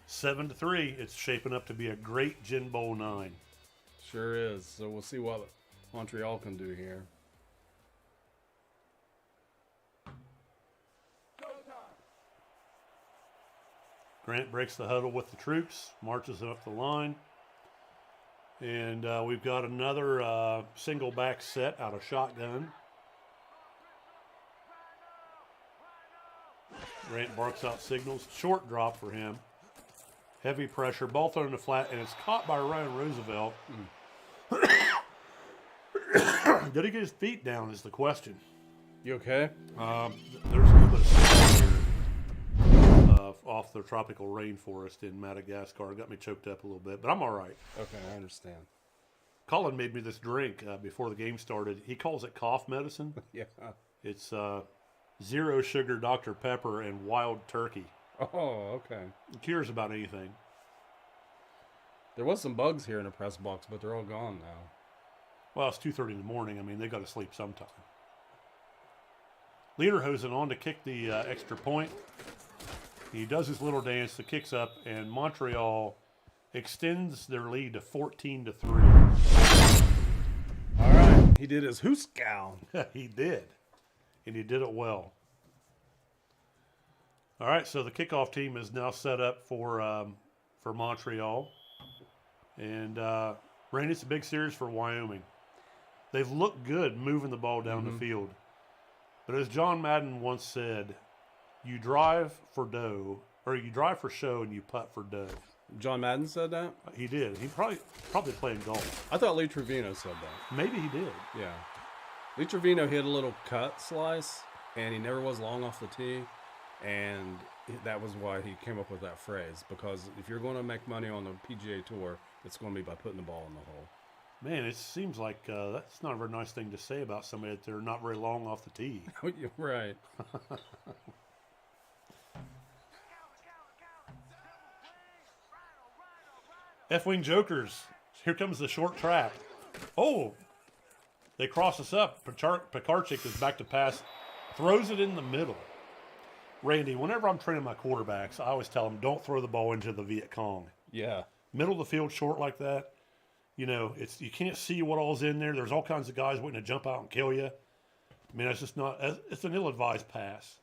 7-3. It's shaping up to be a great GenBowl IX. Sure is. So we'll see what Montreal can do here. Grant breaks the huddle with the troops, marches up the line. And we've got another single back set out of shotgun. Grant barks out signals. Short drop for him. Heavy pressure. Ball thrown in the flat, and it's caught by Ryan Roosevelt. Did he get his feet down is the question. You okay? There's a little bit of snow here off the tropical rainforest in Madagascar. It got me choked up a little bit, but I'm all right. Okay, I understand. Colin made me this drink before the game started. He calls it cough medicine. Yeah. It's 0 sugar Dr. Pepper and wild turkey. Oh, okay. It cures about anything. There was some bugs here in the press box, but they're all gone now. Well, it's 2:30 in the morning. I mean, they got to sleep sometime. Lederhosen on to kick the extra point. He does his little dance, the kick's up, and Montreal extends their lead to 14-3. All right. He did his hooskow. He did. And he did it well. All right, so the kickoff team is now set up for Montreal. And, Randy, it's a big series for Wyoming. They've looked good moving the ball down the field. But as John Madden once said, you drive for dough, or you drive for show and you putt for dough. John Madden said that? He did. He probably playing golf. I thought Lee Trevino said that. Maybe he did. Yeah. Lee Trevino hit a little cut slice, and he never was long off the tee. And that was why he came up with that phrase. Because if you're going to make money on the PGA Tour, it's going to be by putting the ball in the hole. Man, it seems like that's not a very nice thing to say about somebody that they're not very long off the tee. You're right. F-Wing Jokers. Here comes the short track. Oh, they cross us up. Pekarchik is back to pass. Throws it in the middle. Randy, whenever I'm training my quarterbacks, I always tell them, don't throw the ball into the Viet Cong. Yeah. Middle of the field short like that. You know, you can't see what all's in there. There's all kinds of guys waiting to jump out and kill you. I mean, it's just not, it's an ill-advised pass.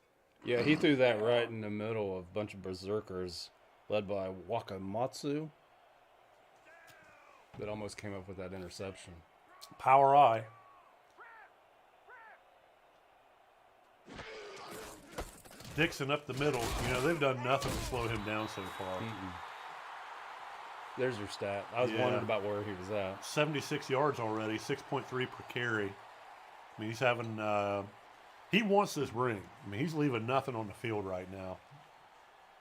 Yeah, he threw that right in the middle of a bunch of berserkers led by Wakamatsu. That almost came up with that interception. Power eye. Dixon up the middle. You know, they've done nothing to slow him down so far. There's your stat. I was wondering about where he was at. 76 yards already, 6.3 per carry. I mean, he's having, he wants this ring. I mean, he's leaving nothing on the field right now.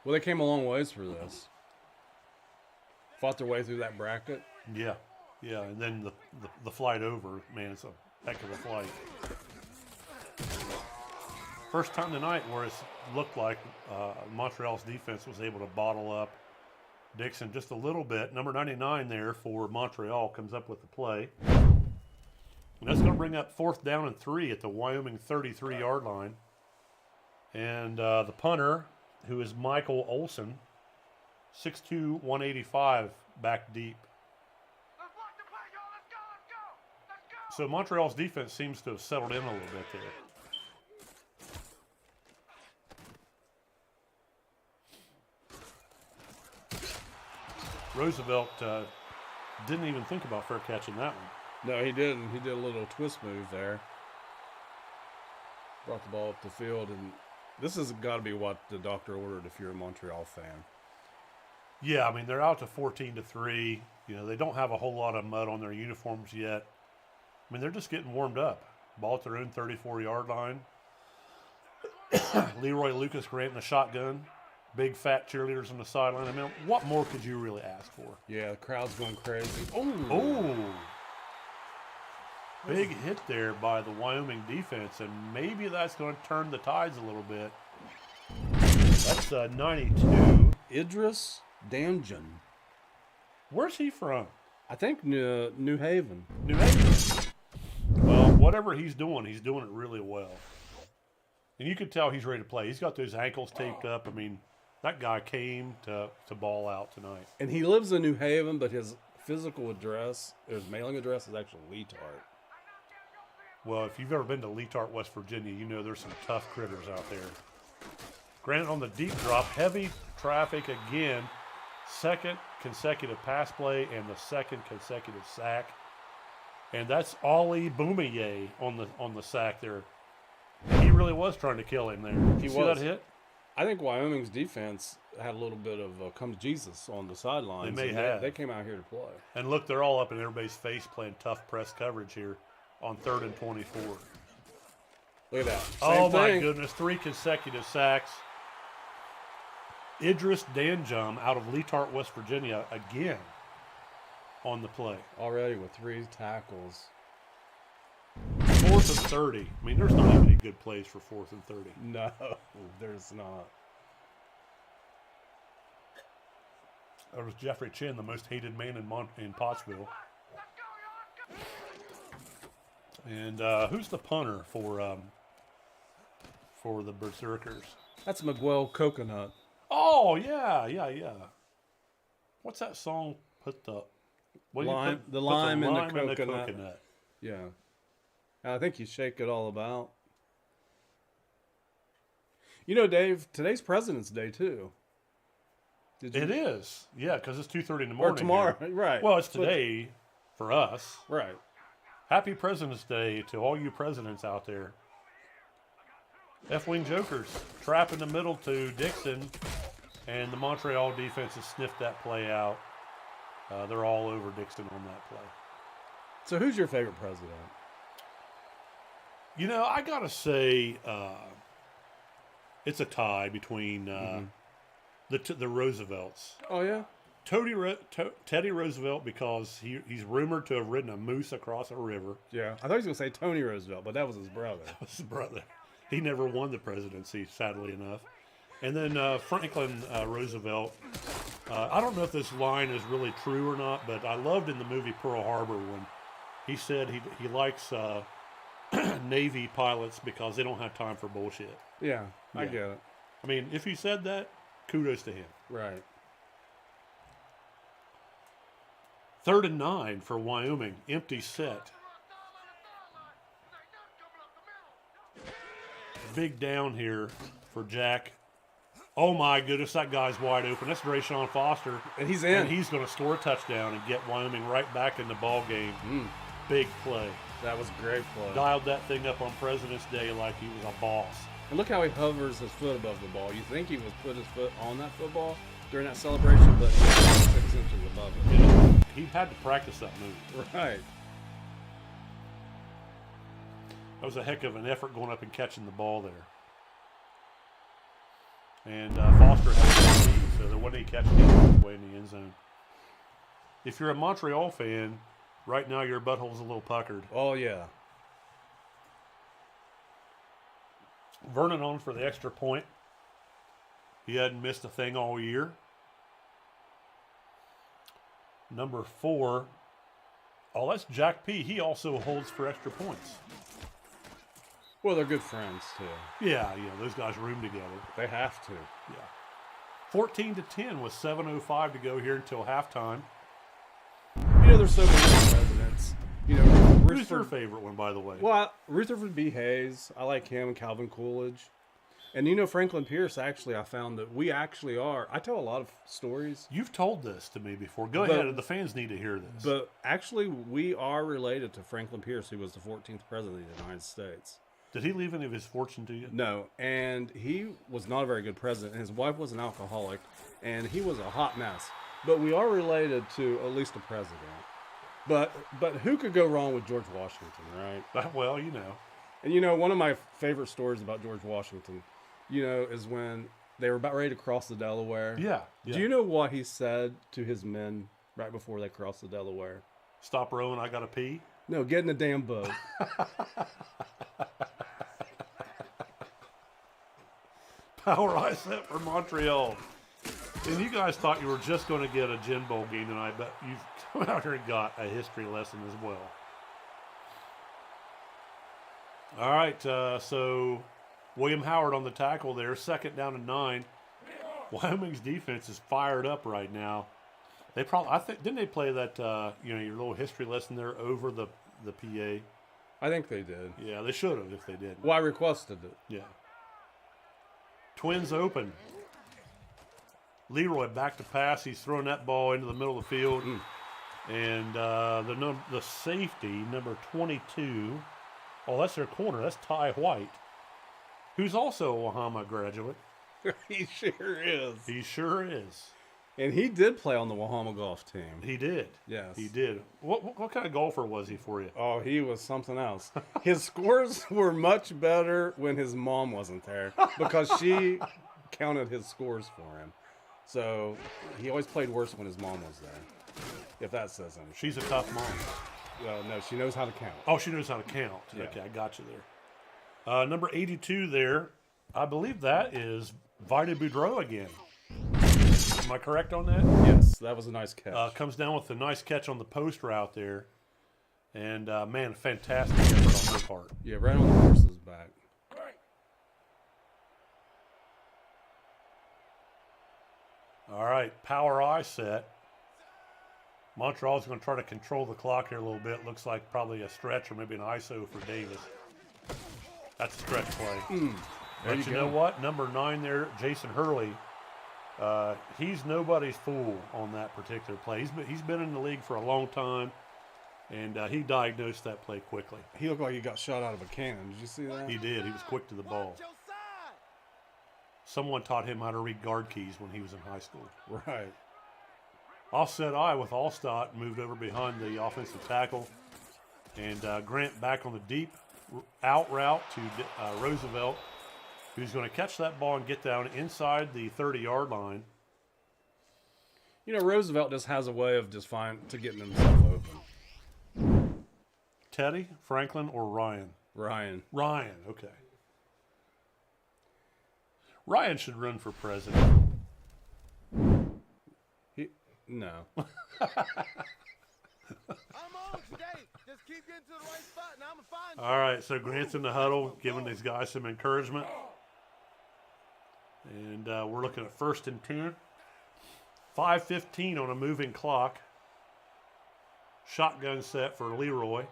Well, they came a long ways for this. Fought their way through that bracket. Yeah, yeah, and then the flight over, man, it's a heck of a flight. First time tonight where it's looked like Montreal's defense was able to bottle up Dixon just a little bit. Number 99 there for Montreal comes up with the play. And that's going to bring up 4th down and 3 at the Wyoming 33-yard line. And the punter, who is Michael Olson, 6'2", 185, back deep. So Montreal's defense seems to have settled in a little bit there. Roosevelt didn't even think about fair catching that one. No, he didn't. He did a little twist move there. brought the ball up the field, and this has got to be what the doctor ordered if you're a Montreal fan. Yeah, I mean, they're out to 14-3. You know, they don't have a whole lot of mud on their uniforms yet. I mean, they're just getting warmed up. Ball at their own 34-yard line. Leroy Lucas Grant in the shotgun. Big fat cheerleaders on the sideline. I mean, what more could you really ask for? Yeah, the crowd's going crazy. Oh! Big hit there by the Wyoming defense, and maybe that's going to turn the tides a little bit. That's 92. Idris Danjan. Where's he from? I think New Haven. New Haven. Well, whatever he's doing it really well. And you can tell he's ready to play. He's got those ankles taped up. I mean, that guy came to ball out tonight. And he lives in New Haven, but his physical address, his mailing address is actually Leetart. Well, if you've ever been to Leetart, West Virginia, you know there's some tough critters out there. Grant on the deep drop, heavy traffic again. Second consecutive pass play and the second consecutive sack. And that's Ollie Boumier on the sack there. He really was trying to kill him there. Did you see that hit? I think Wyoming's defense had a little bit of come to Jesus on the sidelines. They may have. They came out here to play. And look, they're all up in everybody's face playing tough press coverage here on 3rd and 24. Look at that. Same my goodness, 3 consecutive sacks. Idris Danjum out of Leetart, West Virginia, again on the play. Already with 3 tackles. 4th and 30. I mean, there's not even any good plays for 4th and 30. No, there's not. That was Jeffrey Chin, the most hated man in Pottsville. And who's the punter for the Berserkers? That's Miguel Coconut. Oh, yeah. What's that song? Put the lime in the coconut. Yeah. I think you shake it all about. You know, Dave, today's President's Day, too. It is. Yeah, because it's 2:30 in the morning. Or tomorrow, here. right. Well, it's today for us. Right. Happy President's Day to all you presidents out there. F-wing jokers. Trap in the middle to Dixon. And the Montreal defense has sniffed that play out. They're all over Dixon on that play. So who's your favorite president? You know, I got to say it's a tie between the Roosevelts. Oh, yeah? Teddy Roosevelt, because he's rumored to have ridden a moose across a river. Yeah. I thought he was going to say Tony Roosevelt, but that was his brother. That was his brother. He never won the presidency, sadly enough. And then Franklin Roosevelt. I don't know if this line is really true or not, but I loved in the movie Pearl Harbor when he said he likes Navy pilots because they don't have time for bullshit. Yeah, I get it. I mean, if he said that, kudos to him. Right. 3rd and 9 for Wyoming. Empty set. Big down here for Jack. Oh, my goodness, that guy's wide open. That's Drayshawn Foster. And he's in. And he's going to score a touchdown and get Wyoming right back in the ball game. Big play. That was a great play. Dialed that thing up on President's Day like he was a boss. And look how he hovers his foot above the ball. You think he was put his foot on that football during that celebration, but he was 6 inches above it. Yeah, he had to practice that move. Right. That was a heck of an effort going up and catching the ball there. And Foster had a lead, so there wasn't any catching him way in the end zone. If you're a Montreal fan, right now your butthole's a little puckered. Oh, yeah. Vernon on for the extra point. He hadn't missed a thing all year. Number 4. Oh, that's Jack P. He also holds for extra points. Well, they're good friends, too. Yeah, those guys room together. They have to. Yeah. 14-10 with 7:05 to go here until halftime. You know, there's so many presidents. You know, who's your favorite one, by the way? Well, Rutherford B. Hayes. I like him and Calvin Coolidge. And you know, Franklin Pierce, actually, I found that we actually are. I tell a lot of stories. You've told this to me before. Go ahead. The fans need to hear this. But actually, we are related to Franklin Pierce, who was the 14th president of the United States. Did he leave any of his fortune to you? No, and he was not a very good president. His wife was an alcoholic, and he was a hot mess. But we are related to at least a president. But who could go wrong with George Washington, right? Well, you know. And one of my favorite stories about George Washington, is when they were about ready to cross the Delaware. Yeah. Do you know what he said to his men right before they crossed the Delaware? Stop rowing, I gotta pee? No, get in the damn boat. Power eye set for Montreal. And you guys thought you were just going to get a GenBowl game tonight, but you've come out here and got a history lesson as well. All right, so William Howard on the tackle there, 2nd down and 9. Wyoming's defense is fired up right now. They probably, didn't they play that, your little history lesson there over the PA? I think they did. Yeah, they should have if they didn't. Well, I requested it. Yeah. Twins open. Leroy back to pass. He's throwing that ball into the middle of the field. And the safety, number 22. Oh, that's their corner. That's Ty White, who's also a Wahama graduate. He sure is. He sure is. And he did play on the Wahama golf team. He did. Yes. He did. What kind of golfer was he for you? Oh, he was something else. His scores were much better when his mom wasn't there because she counted his scores for him. So he always played worse when his mom was there, if that says anything. She's a tough mom. Well, no, she knows how to count. Oh, she knows how to count. Yeah. Okay, I got you there. Number 82 there, I believe that is Vida Boudreau again. Am I correct on that? Yes, that was a nice catch. Comes down with a nice catch on the post route there. And, man, fantastic effort on her part. Yeah, right on the horse's back. All right, power eye set. Montreal's going to try to control the clock here a little bit. Looks like probably a stretch or maybe an ISO for Davis. That's a stretch play. But you know what? Number 9 there, Jason Hurley. He's nobody's fool on that particular play. He's been in the league for a long time, and he diagnosed that play quickly. He looked like he got shot out of a cannon. Did you see that? He did. He was quick to the ball. Someone taught him how to read guard keys when he was in high school. Right. Offset eye with Allstott moved over behind the offensive tackle. And Grant back on the deep out route to Roosevelt, who's going to catch that ball and get down inside the 30-yard line. Roosevelt just has a way of just getting himself open. Teddy, Franklin, or Ryan? Ryan, okay. Ryan should run for president. No. I'm on today. Just keep getting to the right spot, and I'm gonna find you. All right, so Grant's in the huddle, giving these guys some encouragement. And we're looking at 1st and 10. 5:15 on a moving clock. Shotgun set for Leroy.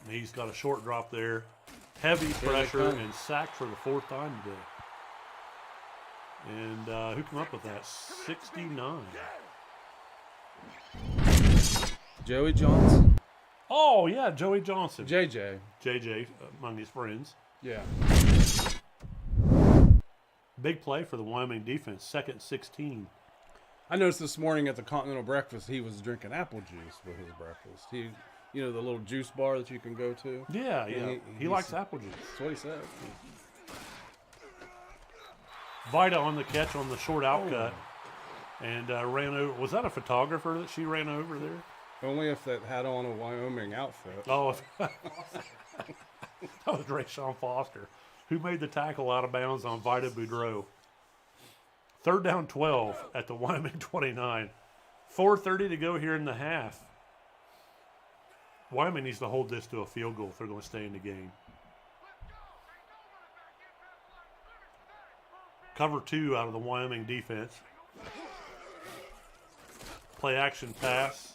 He's got a short drop there. Heavy pressure and sacked for the 4th time today. And who came up with that? 69. Joey Johnson. Oh, yeah, Joey Johnson. JJ. JJ among his friends. Yeah. Big play for the Wyoming defense. 2nd 16. I noticed this morning at the Continental Breakfast he was drinking apple juice with his breakfast. The little juice bar that you can go to. Yeah. He likes apple juice. That's what he said. Vida on the catch on the short outcut and ran over. Was that a photographer that she ran over there? Only if that had on a Wyoming outfit. Oh, that was Rayshawn Foster, who made the tackle out of bounds on Vida Boudreau. 3rd down 12 at the Wyoming 29. 4:30 to go here in the half. Wyoming needs to hold this to a field goal if they're going to stay in the game. Cover 2 out of the Wyoming defense. Play action pass.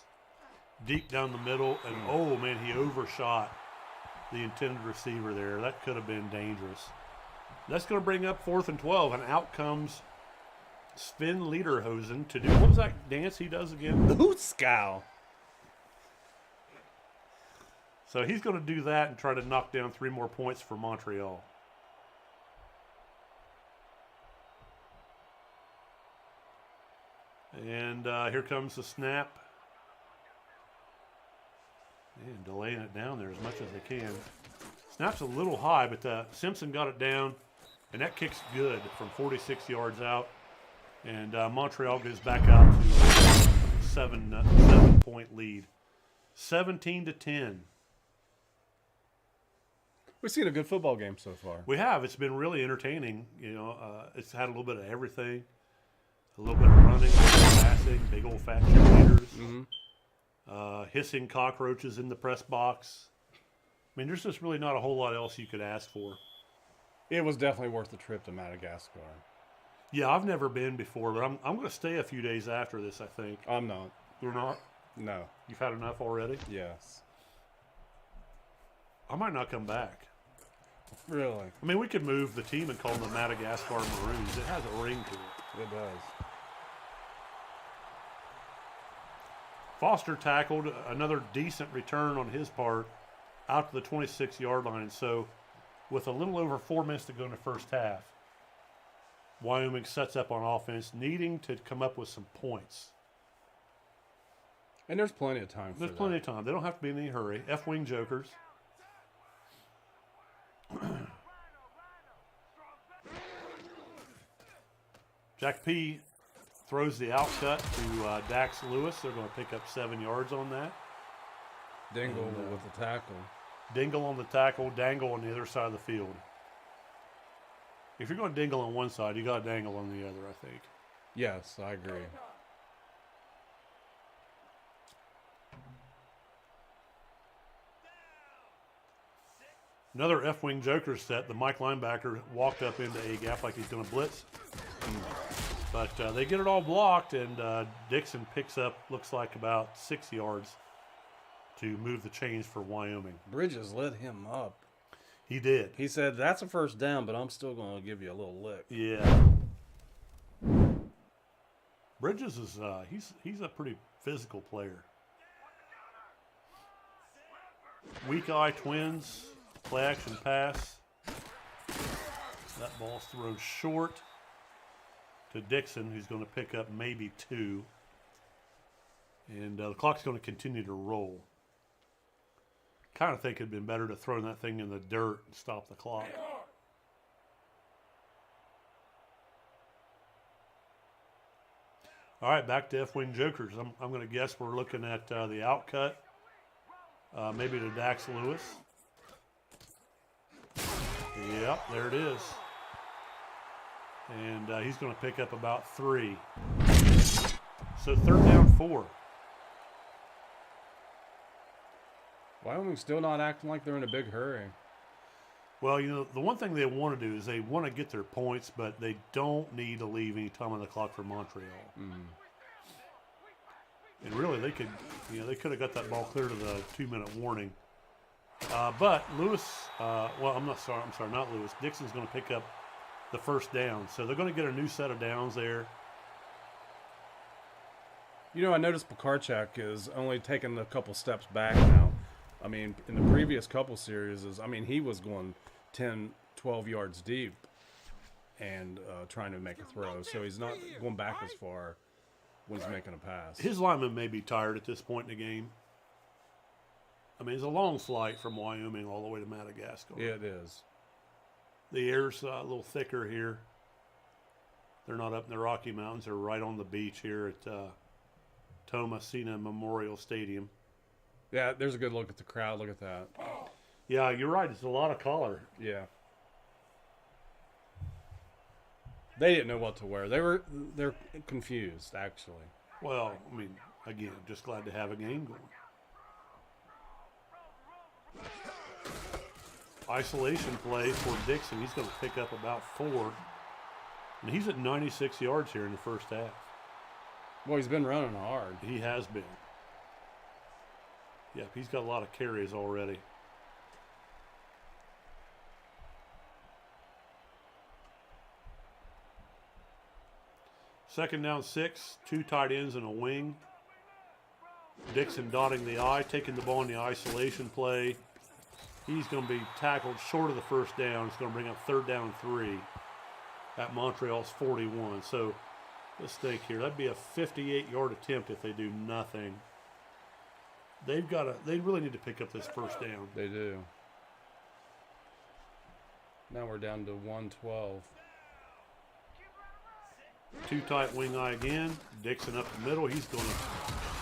Deep down the middle. And, oh, man, he overshot the intended receiver there. That could have been dangerous. That's going to bring up 4th and 12. And out comes Sven Lederhosen to do, what was that dance he does again? The Hoot Scowl. So he's going to do that and try to knock down 3 more points for Montreal. And here comes the snap. And delaying it down there as much as they can. Snap's a little high, but Simpson got it down, and that kick's good from 46 yards out. And Montreal goes back out to a 7-point lead. 17-10. We've seen a good football game so far. We have. It's been really entertaining. It's had a little bit of everything. A little bit of running, passing, big old fat cheerleaders, hissing cockroaches in the press box. I mean, there's just really not a whole lot else you could ask for. It was definitely worth the trip to Madagascar. Yeah, I've never been before, but I'm going to stay a few days after this, I think. I'm not. You're not? No. You've had enough already? Yes. I might not come back. Really? I mean, we could move the team and call them the Madagascar Maroons. It has a ring to it. It does. Foster tackled, another decent return on his part out to the 26-yard line. So with a little over 4 minutes to go in the first half, Wyoming sets up on offense, needing to come up with some points. And there's plenty of time for that. There's plenty of time. They don't have to be in any hurry. F-wing jokers. Jack P. throws the outcut to Dax Lewis. They're going to pick up 7 yards on that. Dingle with the tackle. Dingle on the tackle, Dangle on the other side of the field. If you're going to dingle on one side, you got to dangle on the other, I think. Yes, I agree. Another F-wing joker set. The Mike linebacker walked up into a gap like he's going to blitz. But they get it all blocked, and Dixon picks up, looks like about 6 yards to move the chains for Wyoming. Bridges lit him up. He did. He said, that's a first down, but I'm still going to give you a little lick. Yeah. Bridges is he's a pretty physical player. Weak eye twins, play action pass. That ball's thrown short to Dixon, who's going to pick up maybe 2. And the clock's going to continue to roll. Kind of think it'd been better to throw that thing in the dirt and stop the clock. All right, back to F-wing jokers. I'm going to guess we're looking at the outcut, maybe to Dax Lewis. Yep, there it is. And he's going to pick up about 3. So 3rd down 4. Wyoming's still not acting like they're in a big hurry. Well, the one thing they want to do is they want to get their points, but they don't need to leave any time on the clock for Montreal. And really, they could have got that ball clear to the 2-minute warning. But Lewis, I'm sorry, not Lewis. Dixon's going to pick up the first down. So they're going to get a new set of downs there. I noticed Pekarchak is only taking a couple steps back now. I mean, in the previous couple series, he was going 10, 12 yards deep and trying to make a throw. So he's not going back as far when he's making a pass. His linemen may be tired at this point in the game. I mean, it's a long flight from Wyoming all the way to Madagascar. Yeah, it is. The air's a little thicker here. They're not up in the Rocky Mountains. They're right on the beach here at Tomasina Memorial Stadium. Yeah, there's a good look at the crowd. Look at that. Yeah, you're right. It's a lot of color. Yeah. They didn't know what to wear. They're confused, actually. Well, I mean, again, just glad to have a game going. Isolation play for Dixon. He's going to pick up about 4. And he's at 96 yards here in the first half. Well, he's been running hard. He has been. Yep, he's got a lot of carries already. Second down 6, 2 tight ends and a wing. Dixon dotting the I, taking the ball in the isolation play. He's going to be tackled short of the first down. It's going to bring up 3rd down and 3 at Montreal's 41. So let's think here. That'd be a 58-yard attempt if they do nothing. They really need to pick up this first down. They do. Now we're down to 112. Too tight wing eye again. Dixon up the middle. He's going to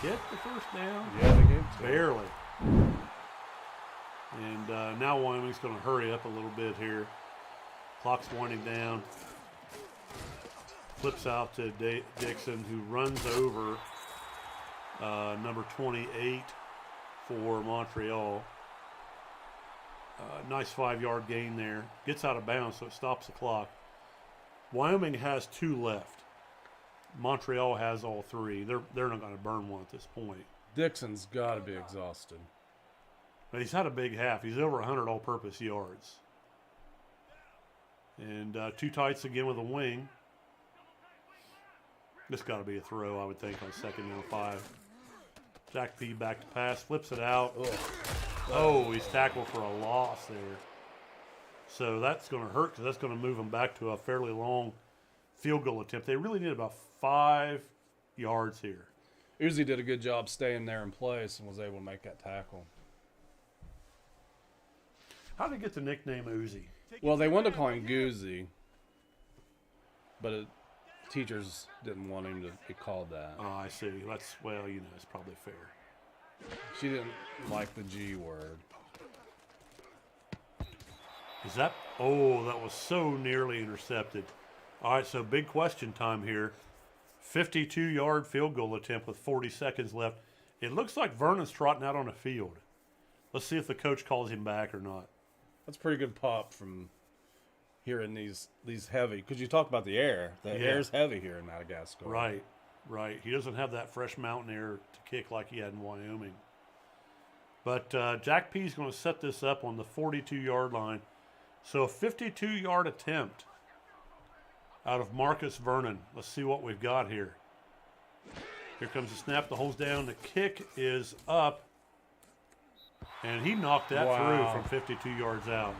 get the first down. Yeah, they gave it. Barely. And now Wyoming's going to hurry up a little bit here. Clock's winding down. Flips out to Dixon, who runs over number 28 for Montreal. Nice 5-yard gain there. Gets out of bounds, so it stops the clock. Wyoming has 2 left. Montreal has all 3. They're not going to burn one at this point. Dixon's got to be exhausted. But he's had a big half. He's over 100 all-purpose yards. And 2 tights again with a wing. This got to be a throw, I would think, on 2nd and 5. Jack P back to pass, flips it out. Ugh. Oh, he's tackled for a loss there. So that's going to hurt because that's going to move them back to a fairly long field goal attempt. They really need about 5 yards here. Uzi did a good job staying there in place and was able to make that tackle. How did he get the nickname Uzi? Well, they wanted to call him Goozy, but teachers didn't want him to be called that. Oh, I see. That's, well, it's probably fair. She didn't like the G word. Is that? Oh, that was so nearly intercepted. All right, so big question time here. 52-yard field goal attempt with 40 seconds left. It looks like Vernon's trotting out on the field. Let's see if the coach calls him back or not. That's a pretty good pop from hearing these heavy. Because you talk about the air. The air's heavy here in Madagascar. Right. He doesn't have that fresh mountain air to kick like he had in Wyoming. But Jack P's going to set this up on the 42-yard line. So a 52-yard attempt out of Marcus Vernon. Let's see what we've got here. Here comes the snap. The hole's down. The kick is up. And he knocked that through from 52 yards out.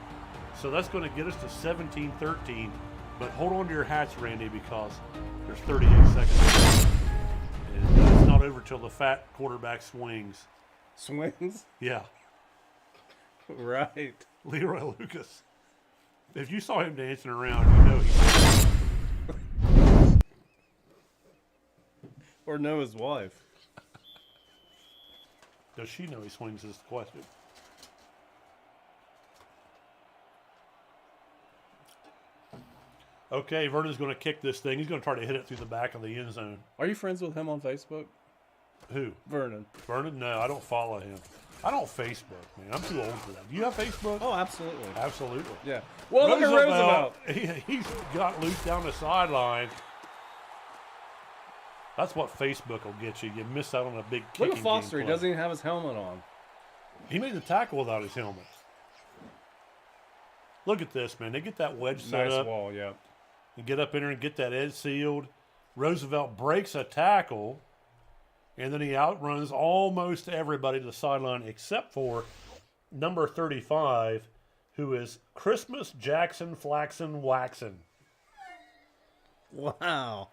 So that's going to get us to 17-13. But hold on to your hats, Randy, because there's 38 seconds. And it's not over till the fat quarterback swings. Swings? Yeah. Right. Leroy Lucas. If you saw him dancing around, you know he's... Or know his wife. Does she know he swings is the question. Okay, Vernon's going to kick this thing. He's going to try to hit it through the back of the end zone. Are you friends with him on Facebook? Who? Vernon. Vernon? No, I don't follow him. I don't Facebook, man. I'm too old for that. Do you have Facebook? Oh, absolutely. Absolutely. Yeah. Well, look at Roosevelt. He's got loose down the sideline. That's what Facebook will get you. You miss out on a big kicking Look at Foster. game He play. doesn't even have his helmet on. He made the tackle without his helmet. Look at this, man. They get that wedge set Nice up. wall, yeah. And get up in there and get that edge sealed. Roosevelt breaks a tackle, and then he outruns almost everybody to the sideline except for number 35, who is Christmas Jackson Flaxen Waxen. Wow.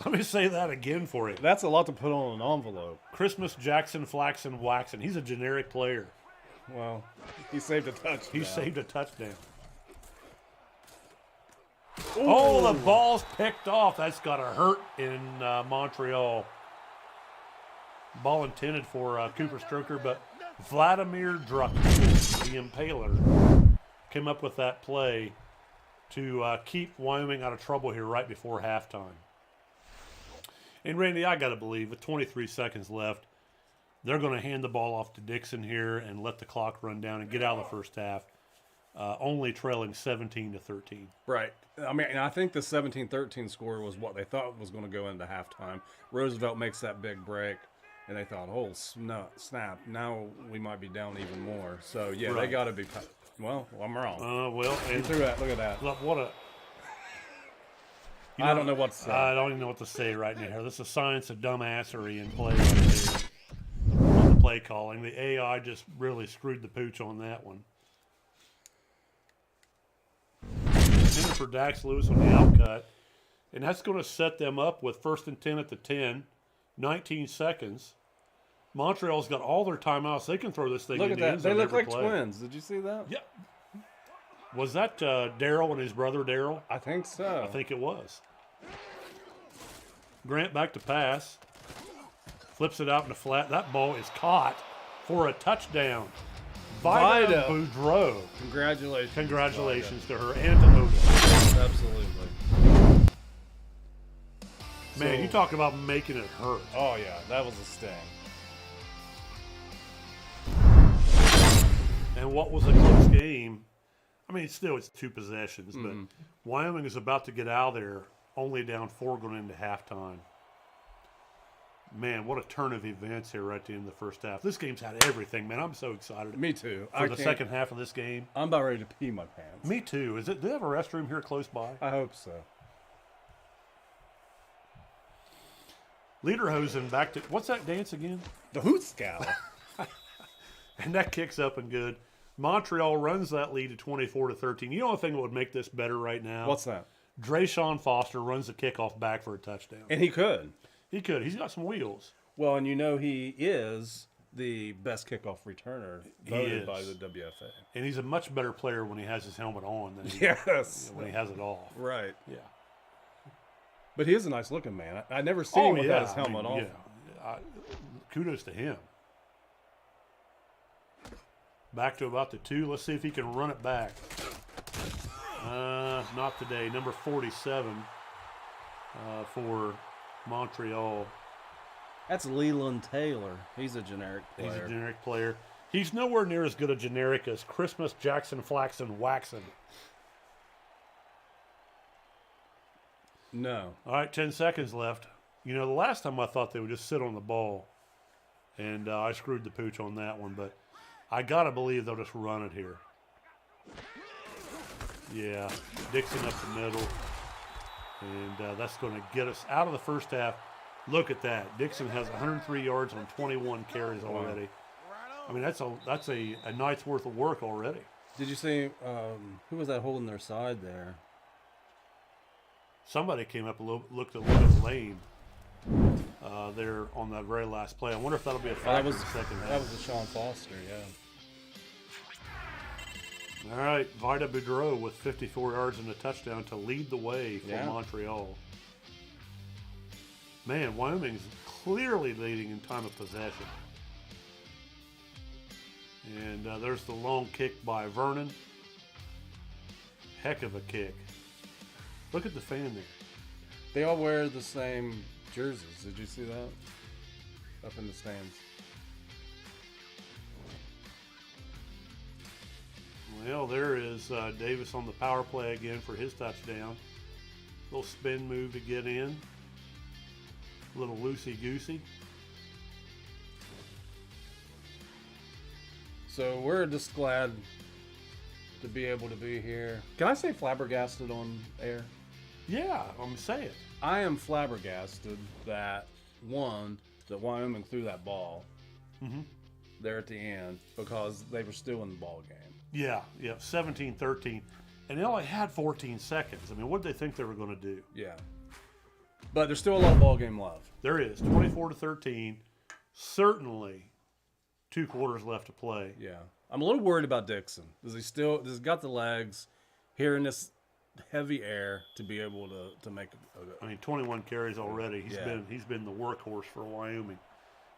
Let me say that again for you. That's a lot to put on an envelope. Christmas Jackson Flaxen Waxen. He's a generic player. Well, he saved a touchdown. He saved a touchdown. Ooh. Oh, the ball's picked off. That's got to hurt in Montreal. Ball intended for Cooper Stroker, but Vladimir Druckovich, the Impaler, came up with that play to keep Wyoming out of trouble here right before halftime. And Randy, I got to believe, with 23 seconds left, they're going to hand the ball off to Dixon here and let the clock run down and get out of the first half, only trailing 17-13. Right. I mean, I think the 17-13 score was what they thought was going to go into halftime. Roosevelt makes that big break, and they thought, oh, snap, now we might be down even more. So, yeah, Right. they got to be – well, I'm wrong. Well, He and threw that. Look at that. look, what a I don't know what to say. I don't even know what to say right now. This is a science of dumbassery in play right here. On the play calling. The AI just really screwed the pooch on that one. Intended for Dax Lewis on the outcut. And that's going to set them up with 1st and 10 at the 10. 19 seconds. Montreal's got all their timeouts. They can throw this thing Look in at the that. end They zone look every like play. twins. Did you see that? Yeah. Was that Daryl and his brother Daryl? I think so. I think it was. Grant back to pass. Flips it out in the flat. That ball is caught for a touchdown. Vida Boudreau. Congratulations. Congratulations to her and to Otis. Absolutely. Man, you talk about making it hurt. Oh, yeah. That was a sting. And what was a close game? I mean, still, it's 2 possessions, but Wyoming is about to get out of there, only down 4 going into halftime. Man, what a turn of events here right at the end of the first half. This game's had everything, man. I'm so excited. Me too. For the second half of this game. I'm about ready to pee my pants. Me too. Do they have a restroom here close by? I hope so. Lederhosen back to, what's that dance again? The Hoot Scout. And that kicks up and good. Montreal runs that lead to 24-13. You know the thing that would make this better right now? What's that? Drayshawn Foster runs the kickoff back for a touchdown. And he could. He could. He's got some wheels. Well, and you know he is the best kickoff returner voted by the WFA. And he's a much better player when he has his helmet on than he when he has it off. Right. Yeah. But he is a nice looking man. I never seen him without his helmet on. Yeah. Kudos to him. Back to about the 2. Let's see if he can run it back. Not today. Number 47 for Montreal. That's Leland Taylor. He's a generic player. He's a generic player. He's nowhere near as good a generic as Christmas Jackson Flaxen Waxon. No. All right, 10 seconds left. You know, the last time I thought they would just sit on the ball, and I screwed the pooch on that one, but I got to believe they'll just run it here. Yeah, Dixon up the middle, and that's going to get us out of the first half. Look at that. Dixon has 103 yards on 21 carries already. I mean, that's a night's worth of work already. Did you see who was that holding their side there? Somebody came up looked a little bit lame there on that very last play. I wonder if that'll be a factor in the second half. That was Sean Foster, yeah. All right, Vida Boudreau with 54 yards and a touchdown to lead the way for Montreal. Man, Wyoming's clearly leading in time of possession. And there's the long kick by Vernon. Heck of a kick. Look at the fan there. They all wear the same jerseys. Did you see that? Up in the stands. Well, there is Davis on the power play again for his touchdown. Little spin move to get in. A little loosey-goosey. So we're just glad to be able to be here. Can I say flabbergasted on air? Yeah, I'm saying. I am flabbergasted that, one, that Wyoming threw that ball there at the end because they were still in the ball game. Yeah, 17-13. And they only had 14 seconds. I mean, what did they think they were going to do? Yeah. But there's still a lot of ball game left. There is. 24-13. Certainly 2 quarters left to play. Yeah. I'm a little worried about Dixon. Does he got the legs here in this heavy air to be able to make I mean, 21 carries already. He's been the workhorse for Wyoming.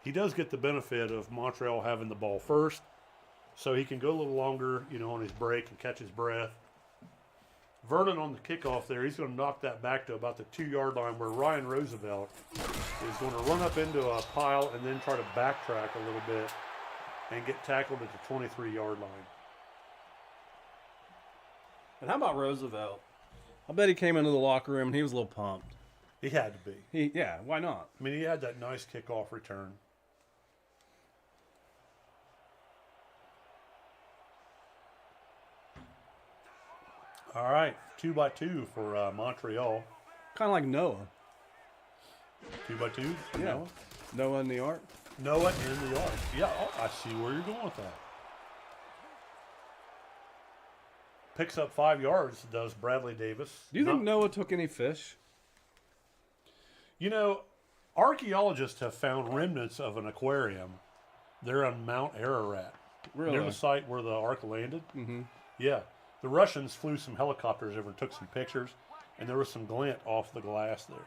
He does get the benefit of Montreal having the ball first, so he can go a little longer, on his break and catch his breath. Vernon on the kickoff there, he's going to knock that back to about the 2-yard line where Ryan Roosevelt is going to run up into a pile and then try to backtrack a little bit and get tackled at the 23-yard line. And how about Roosevelt? I bet he came into the locker room and he was a little pumped. He had to be. Why not? I mean, he had that nice kickoff return. All right, 2-by-2 for Montreal. Kind of like Noah. 2x2? Yeah. Noah in the Ark. Noah in the Ark. Yeah, I see where you're going with that. Picks up 5 yards, does Bradley Davis. Do you think Noah took any fish? You know, archaeologists have found remnants of an aquarium there on Mount Ararat. Really? Near the site where the Ark landed. Mm-hmm. Yeah. The Russians flew some helicopters over and took some pictures, and there was some glint off the glass there.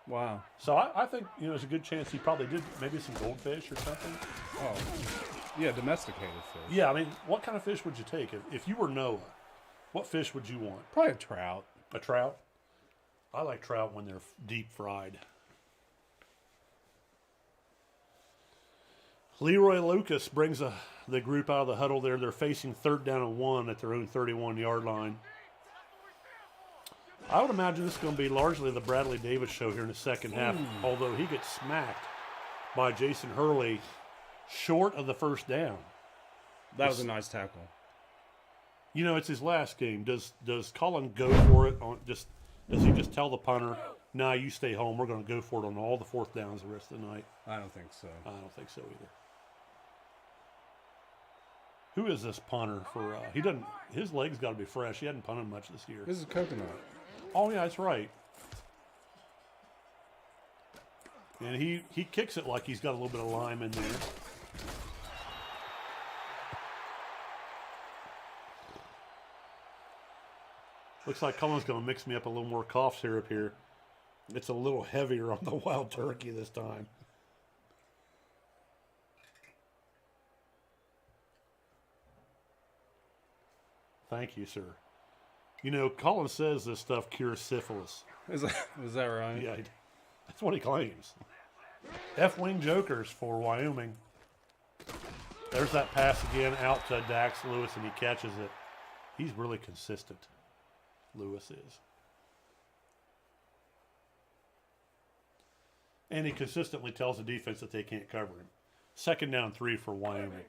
Wow. So I think, there's a good chance he probably did maybe some goldfish or something. Oh, yeah, domesticated fish. Yeah, I mean, what kind of fish would you take? If you were Noah, what fish would you want? Probably a trout. A trout? I like trout when they're deep fried. Leroy Lucas brings the group out of the huddle there. They're facing 3rd down and 1 at their own 31-yard line. I would imagine this is going to be largely the Bradley Davis show here in the second half, although he gets smacked by Jason Hurley short of the 1st down. That was a nice tackle. It's his last game. Does Colin go for it? Does he just tell the punter, nah, you stay home. We're going to go for it on all the 4th downs the rest of the night? I don't think so. I don't think so either. Who is this punter for? He doesn't. His legs got to be fresh. He hadn't punted much this year. This is Coconut. Oh yeah, that's right. And he kicks it like he's got a little bit of lime in there. Looks like Colin's going to mix me up a little more cough syrup here. It's a little heavier on the wild turkey this time. Thank you, sir. Colin says this stuff cures syphilis. Is that right? Yeah, that's what he claims. F-wing jokers for Wyoming. There's that pass again out to Dax Lewis, and he catches it. He's really consistent, Lewis is. And he consistently tells the defense that they can't cover him. 2nd down 3 for Wyoming.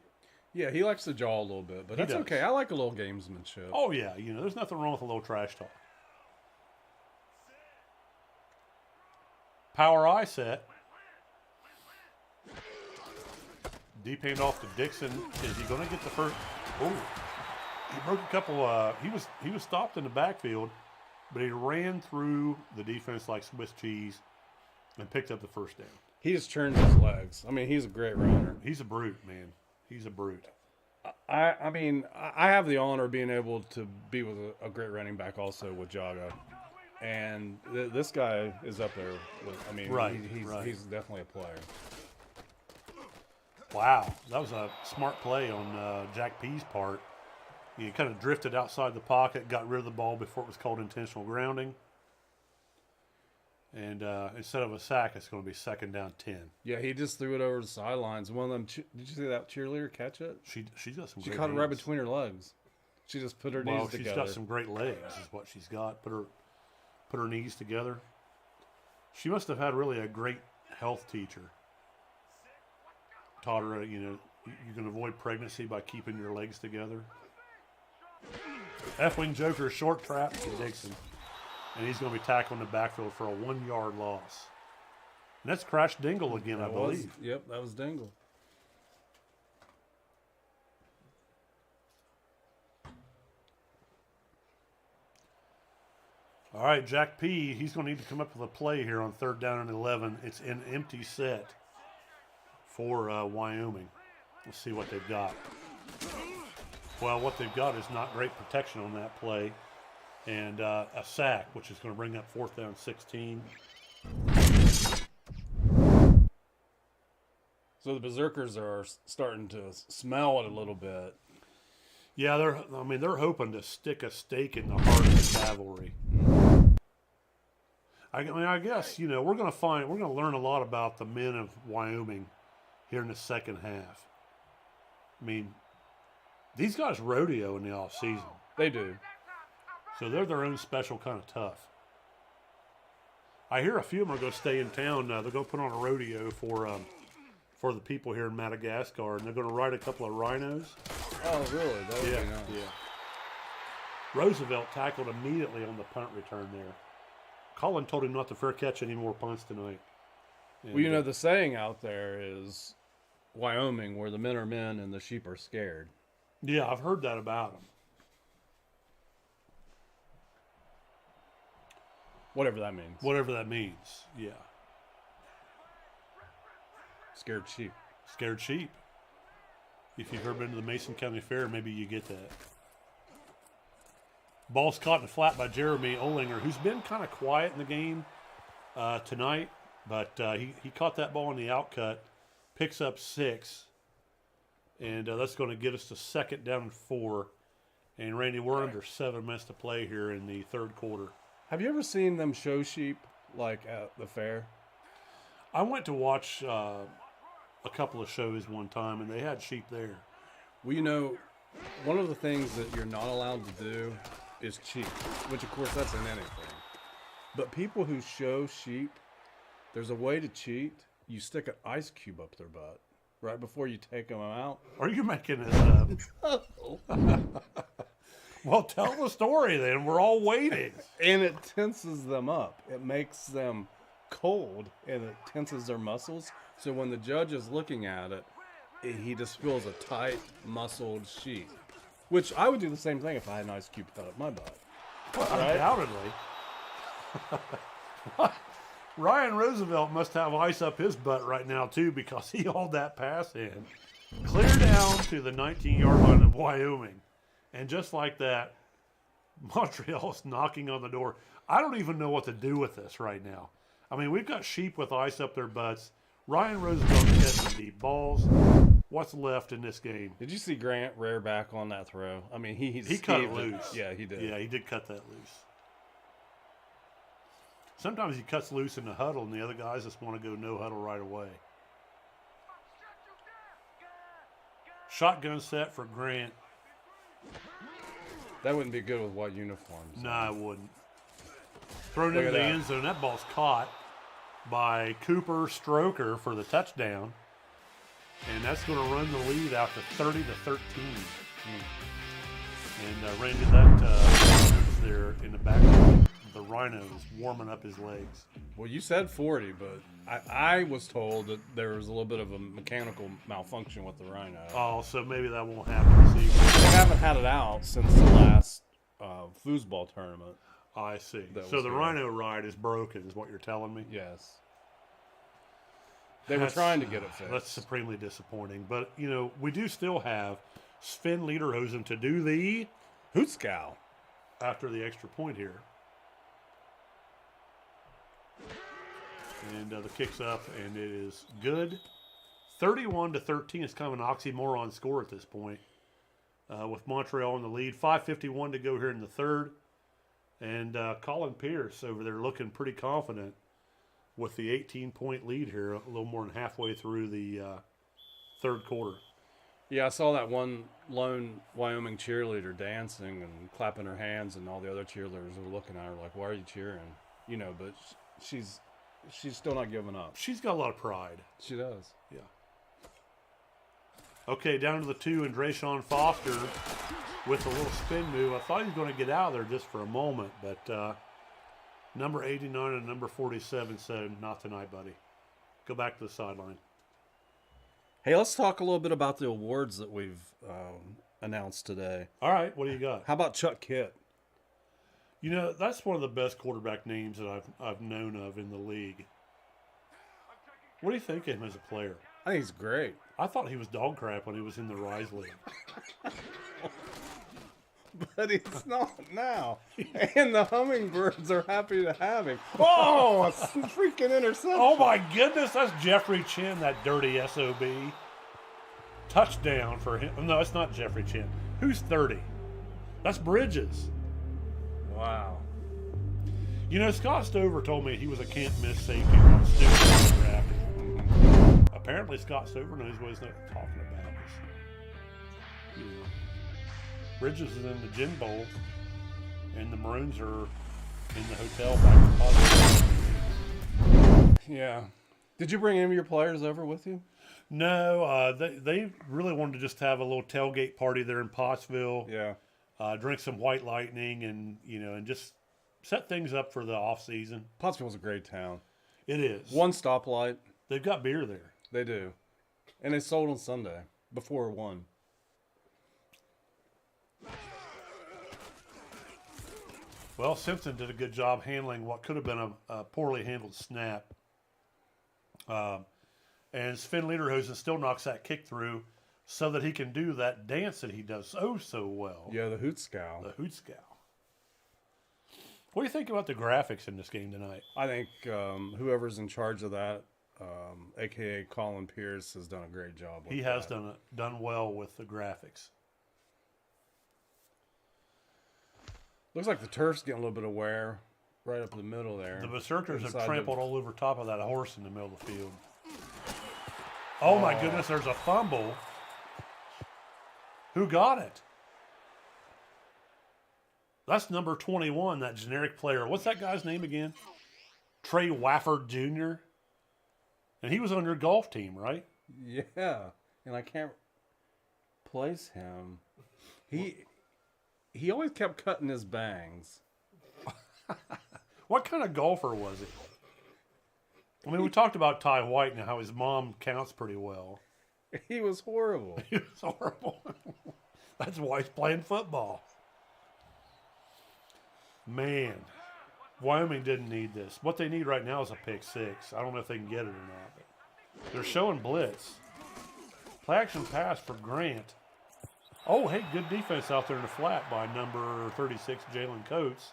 Yeah, he likes to jaw a little bit, but that's okay. I like a little gamesmanship. Oh, yeah. There's nothing wrong with a little trash talk. Power eye set. Deep hand off to Dixon. Is he going to get the first? Oh, he broke a couple. He was stopped in the backfield, but he ran through the defense like Swiss cheese and picked up the 1st down. He just turns his legs. I mean, he's a great runner. He's a brute, man. He's a brute. I mean, I have the honor of being able to be with a great running back also with Jaga. And this guy is up there. He's definitely a player. Wow, that was a smart play on Jack P's part. He kind of drifted outside the pocket, got rid of the ball before it was called intentional grounding. And instead of a sack, it's going to be 2nd down 10. Yeah, he just threw it over the sidelines. One of them, did you see that cheerleader catch it? She's got some. She great caught it hands. right between her legs. She just put her knees together. She's got some great legs, is what she's got. Put her knees together. She must have had really a great health teacher. Taught her, you can avoid pregnancy by keeping your legs together. F-wing joker, short trap to Dixon. And he's going to be tackled in the backfield for a 1-yard loss. And that's Crash Dingle again, I believe. Yep, that was Dingle. All right, Jack P., he's going to need to come up with a play here on 3rd down and 11. It's an empty set for Wyoming. Let's see what they've got. Well, what they've got is not great protection on that play. And a sack, which is going to bring up 4th down 16. So the Berserkers are starting to smell it a little bit. Yeah, they're hoping to stick a stake in the heart of the cavalry. I guess, we're going to learn a lot about the men of Wyoming here in the second half. I mean, these guys rodeo in the off season. They do. So they're their own special kind of tough. I hear a few of them are going to stay in town. They're going to put on a rodeo for the people here in Madagascar, and they're going to ride a couple of rhinos. Oh, really? That would be nice. Yeah. Roosevelt tackled immediately on the punt return there. Colin told him not to fair catch any more punts tonight. And, Well, you know, the saying out there is Wyoming, where the men are men and the sheep are scared. yeah, I've heard that about him. Whatever that means. Whatever that means. Yeah. Scared sheep. Scared sheep. If you've ever been to the Mason County Fair, maybe you get that. Ball's caught in the flat by Jeremy Olinger, who's been kind of quiet in the game tonight, but he caught that ball in the outcut, picks up 6, and that's going to get us to 2nd down and 4. And Randy, we're under 7 minutes to play here in the 3rd quarter. Have you ever seen them show sheep like at the fair? I went to watch a couple of shows one time, and they had sheep there. Well, you know, one of the things that you're not allowed to do is cheat, which of course that's in anything. But people who show sheep, there's a way to cheat. You stick an ice cube up their butt right before you take them out. Are you making this up? Well, tell the story then. We're all waiting. And it tenses them up. It makes them cold, and it tenses their muscles. So when the judge is looking at it, he just feels a tight, muscled sheep. Which I would do the same thing if I had an ice cube cut up my butt. Right? Undoubtedly. Ryan Roosevelt must have ice up his butt right now, too, because he hauled that pass in. Clear down to the 19-yard line of Wyoming. And just like that, Montreal's knocking on the door. I don't even know what to do with this right now. I mean, we've got sheep with ice up their butts. Ryan Roosevelt catching deep balls. What's left in this game? Did you see Grant rear back on that throw? I mean, he cut it loose. Yeah, he did. Yeah, he did cut that loose. Sometimes he cuts loose in the huddle, and the other guys just want to go no huddle right away. Shotgun set for Grant. That wouldn't be good with white uniforms. No, I wouldn't. Thrown Look into at the that. end zone. That ball's caught by Cooper Stroker for the touchdown. And that's going to run the lead out to 30-13. And Randy, that there in the back of the Rhino is warming up his legs. Well, you said 40, but I was told that there was a little bit of a mechanical malfunction with the Rhino. Oh, so maybe that won't happen this evening. They haven't had it out since the last foosball tournament. I see. That So was the here. Rhino ride is broken, is what you're telling me? Yes. They were trying to get it fixed. That's supremely disappointing. But, you know, we do still have Sven Lederhosen to do the Hootskow. after the extra point here. And the kick's up, and it is good. 31-13 is kind of an oxymoron score at this point. With Montreal in the lead. 5:51 to go here in the 3rd. And Colin Pierce over there looking pretty confident with the 18-point lead here, a little more than halfway through the 3rd quarter. Yeah, I saw that one lone Wyoming cheerleader dancing and clapping her hands, and all the other cheerleaders were looking at her like, "Why are you cheering?" You know, but she's still not giving up. She's got a lot of pride. She does. Yeah. Okay, down to the 2, and Drayshawn Foster with a little spin move. I thought he was going to get out of there just for a moment, but number 89 and number 47 said, "Not tonight, buddy. Go back to the sideline." Hey, let's talk a little bit about the awards that we've announced today. All right, what do you got? How about Chuck Kitt? You know, that's one of the best quarterback names that I've known of in the league. What do you think of him as a player? I think he's great. I thought he was dog crap when he was in the Rise League. But he's not now. And the Hummingbirds are happy to have him. Oh, a freaking interception. Oh, my goodness. That's Jeffrey Chin, that dirty SOB. Touchdown for him. No, it's not Jeffrey Chin. Who's 30? That's Bridges. Wow. You know, Scott Stover told me he was a can't-miss safety when I was student drafted. Apparently, Scott Stover knows what he's not talking about. You know, Bridges is in the GenBowl, and the Maroons are in the hotel back to Pottsville. Yeah. Did you bring any of your players over with you? No, they really wanted to just have a little tailgate party there in Pottsville. Yeah. Drink some White Lightning, and and just set things up for the off season. Pottsville's a great town. It is. One stoplight. They've got beer there. They do. And it's sold on Sunday before 1. Well, Simpson did a good job handling what could have been a poorly handled snap. And Sven Lederhosen still knocks that kick through so that he can do that dance that he does so well. Yeah, the hoot scowl. The hoot scowl. What do you think about the graphics in this game tonight? I think whoever's in charge of that, a.k.a. Colin Pierce, has done a great job with He has done well with the graphics. Looks like the turf's getting a little bit of wear right up in the middle there. The Berserkers have Inside trampled all over top of that horse in the middle of the field. Oh, my goodness, there's a fumble. Who got it? That's number 21, that generic player. What's that guy's name again? Trey Wafford Jr.? And he was on your golf team, right? Yeah, and I can't place him. He always kept cutting his bangs. What kind of golfer was he? I mean, we talked about Ty White and how his mom counts pretty well. He was horrible. He was horrible. That's why he's playing football. Man, Wyoming didn't need this. What they need right now is a pick 6. I don't know if they can get it or not. But they're showing blitz. Play action pass for Grant. Oh, hey, good defense out there in the flat by number 36, Jalen Coates.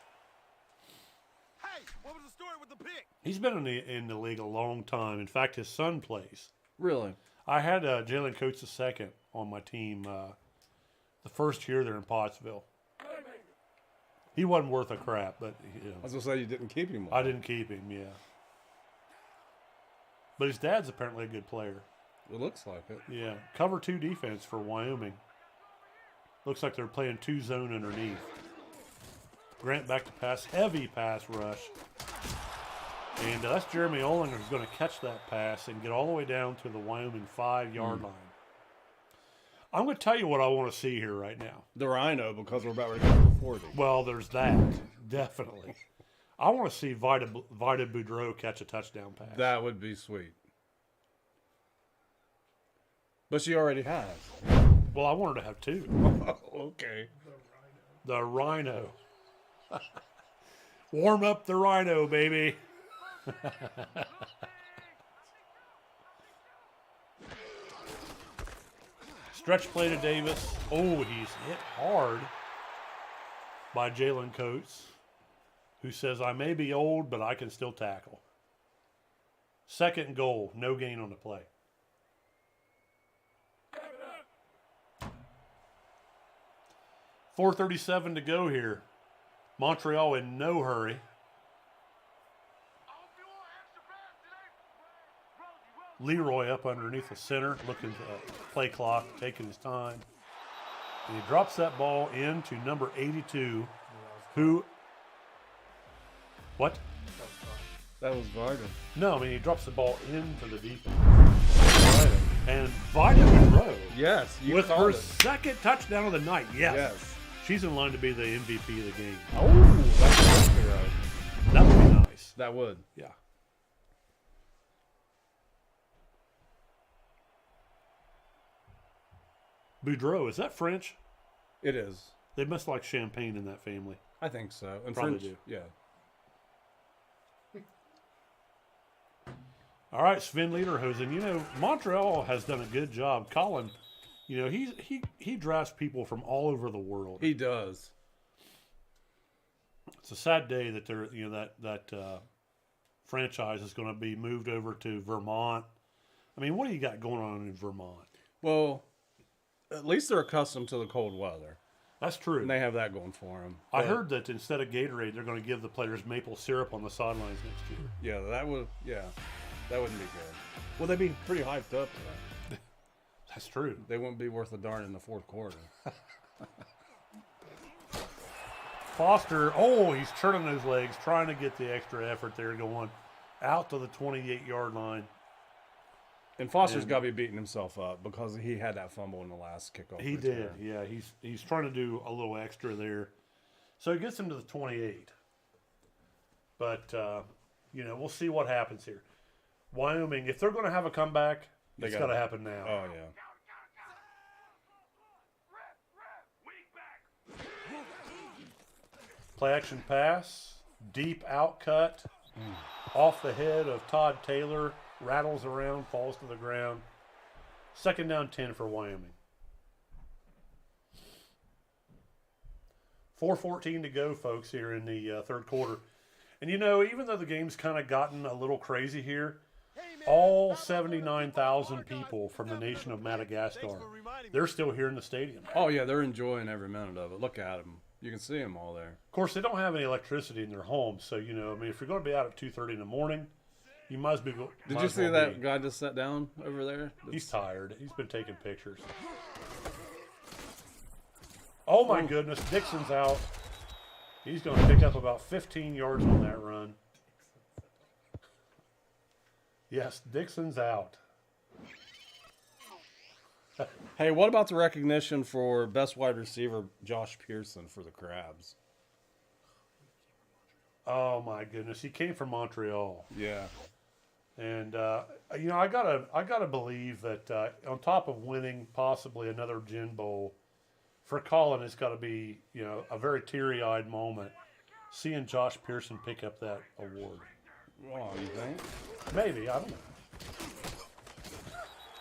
Hey, what was the story with the pick? He's been in the league a long time. In fact, his son plays. Really? I had Jalen Coates II on my team the first year there in Pottsville. He wasn't worth a crap, but you know, I was going to say you didn't keep him. I didn't keep him, yeah. But his dad's apparently a good player. It looks like it. Yeah, cover 2 defense for Wyoming. Looks like they're playing 2 zone underneath. Grant back to pass, heavy pass rush. And that's Jeremy Olinger who's going to catch that pass and get all the way down to the Wyoming 5-yard line. I'm going to tell you what I want to see here right now. The Rhino, because we're about ready for 40. Well, there's that, definitely. I want to see Vida Boudreau catch a touchdown pass. That would be sweet. But she already has. Well, I wanted to have 2. Okay. The Rhino. Warm up the Rhino, baby. Stretch play to Davis. Oh, he's hit hard by Jalen Coates, who says, I may be old, but I can still tackle. 2nd and goal. No gain on the play. .437 to go here. Montreal in no hurry. Leroy up underneath the center, looking to play clock, taking his time. And he drops that ball into number 82, who... What? That was Varda. No, I mean, he drops the ball into the defense. And Vida Monroe, Yes. You with called her it. 2nd touchdown of the night. Yes. Yes. She's in line to be the MVP of the game. Oh, that's exactly right. That would be nice. That would. Yeah. Boudreau, is that French? It is. They must like champagne in that family. I think so. And Probably French, do. Yeah. All right, Sven Lederhosen. You know, Montreal has done a good job. Colin, you know, he drafts people from all over the world. He does. It's a sad day that they're, you know, that franchise is going to be moved over to Vermont. I mean, what do you got going on in Vermont? Well, at least they're accustomed to the cold weather. That's true. And they have that going for them. I heard that instead of Gatorade, they're going to give the players maple syrup on the sidelines next year. Yeah, that wouldn't be good. Well, they'd be pretty hyped up for that. That's true. They wouldn't be worth a darn in the 4th quarter. Foster, oh, he's turning those legs, trying to get the extra effort there, going out to the 28-yard line. And Foster's got to be beating himself up because he had that fumble in the last kickoff. He return. did, yeah. He's trying to do a little extra there. So he gets him to the 28. But, we'll see what happens here. Wyoming, if they're going to have a comeback, it's got to happen now. Oh, yeah. Play action pass, deep out cut, off the head of Todd Taylor, rattles around, falls to the ground. 2nd down 10 for Wyoming. 4:14 to go, folks, here in the third quarter. And, even though the game's kind of gotten a little crazy here, all 79,000 people from the nation of Madagascar, they're still here in the stadium. Oh, yeah, they're enjoying every minute of it. Look at them. You can see them all there. Of course, they don't have any electricity in their homes, so, if you're going to be out at 2:30 in the morning, you must be. Did you see that guy just sat down over there? He's tired. He's been taking pictures. Oh, my goodness. Dixon's out. He's going to pick up about 15 yards on that run. Yes, Dixon's out. Hey, what about the recognition for best wide receiver Josh Pearson for the Crabs? Oh, my goodness. He came from Montreal. Yeah. And, I gotta believe that on top of winning possibly another GenBowl, for Colin, it's got to be, a very teary-eyed moment seeing Josh Pearson pick up that award. Oh, you think? Maybe. I don't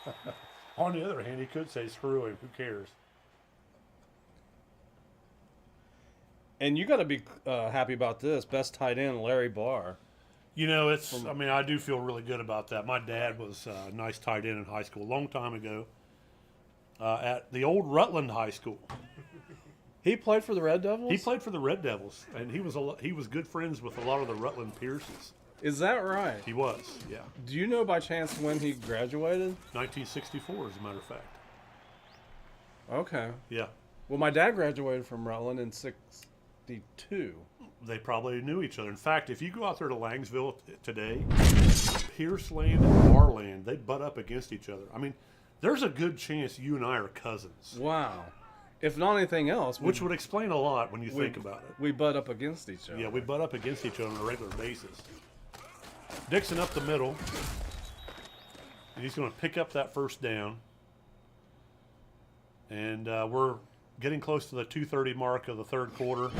know. On the other hand, he could say, screw him. Who cares? And you got to be happy about this. Best tight end, Larry Barr. I do feel really good about that. My dad was a nice tight end in high school a long time ago at the old Rutland High School. He played for the Red Devils? He played for the Red Devils, and he was good friends with a lot of the Rutland Pierces. Is that right? He was, yeah. Do you know by chance when he graduated? 1964, as a matter of fact. Okay. Yeah. Well, my dad graduated from Rutland in 62. They probably knew each other. In fact, if you go out there to Langsville today, Pierce Land and Barr Land, they butt up against each other. I mean, there's a good chance you and I are cousins. Wow. If not anything else. Which would explain a lot when you think about it. We butt up against each other. Yeah, we butt up against each other on a regular basis. Dixon up the middle. And he's going to pick up that first down. And we're getting close to the 2:30 mark of the third quarter.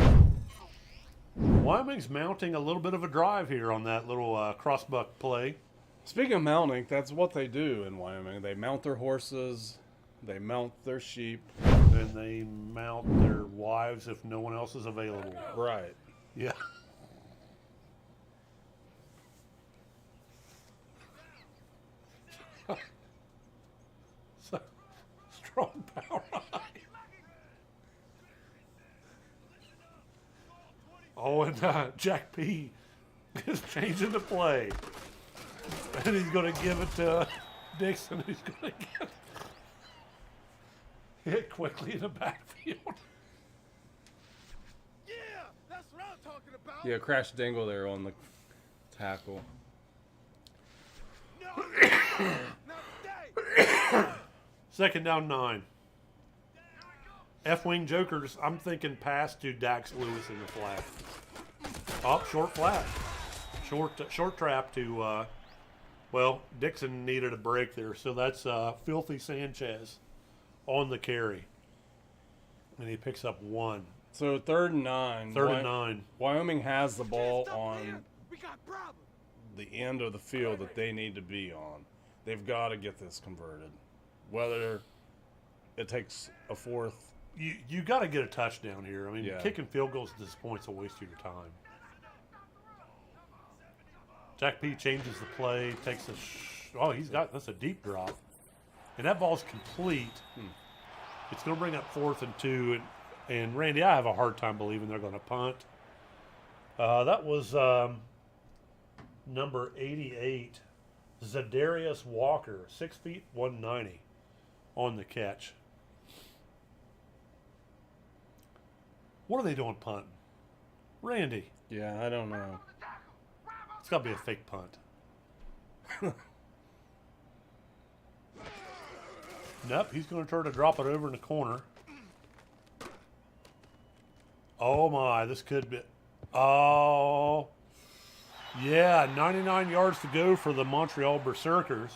Wyoming's mounting a little bit of a drive here on that little crossbuck play. Speaking of mounting, that's what they do in Wyoming. They mount their horses, they mount their sheep. And they mount their wives if no one else is available. Right. Yeah. So, strong power eye. Oh, and Jack P is changing the play. And he's going to give it to Dixon. He's going to get hit quickly in the backfield. Yeah, that's what I'm talking about. Yeah, crash dingle there on the tackle. No, not today. 2nd down 9. F-wing jokers, I'm thinking pass to Dax Lewis in the flat. Oh, short flat. Short trap to, Dixon needed a break there. So that's Filthy Sanchez on the carry. And he picks up 1. So 3rd and 9. 3rd and 9. Wyoming has the ball on the end of the field that they need to be on. They've got to get this converted. Whether it takes a fourth. You got to get a touchdown here. I mean, Yeah. Kicking field goals at this point is a waste of your time. Jack P changes the play, takes that's a deep drop. And that ball's complete. It's going to bring up 4th and 2. And Randy, I have a hard time believing they're going to punt. That was number 88, Zadarius Walker, 6 feet 190 on the catch. What are they doing punting? Randy. Yeah, I don't know. It's got to be a fake punt. Nope, he's going to try to drop it over in the corner. Oh, my, this could be... Oh. Yeah, 99 yards to go for the Montreal Berserkers.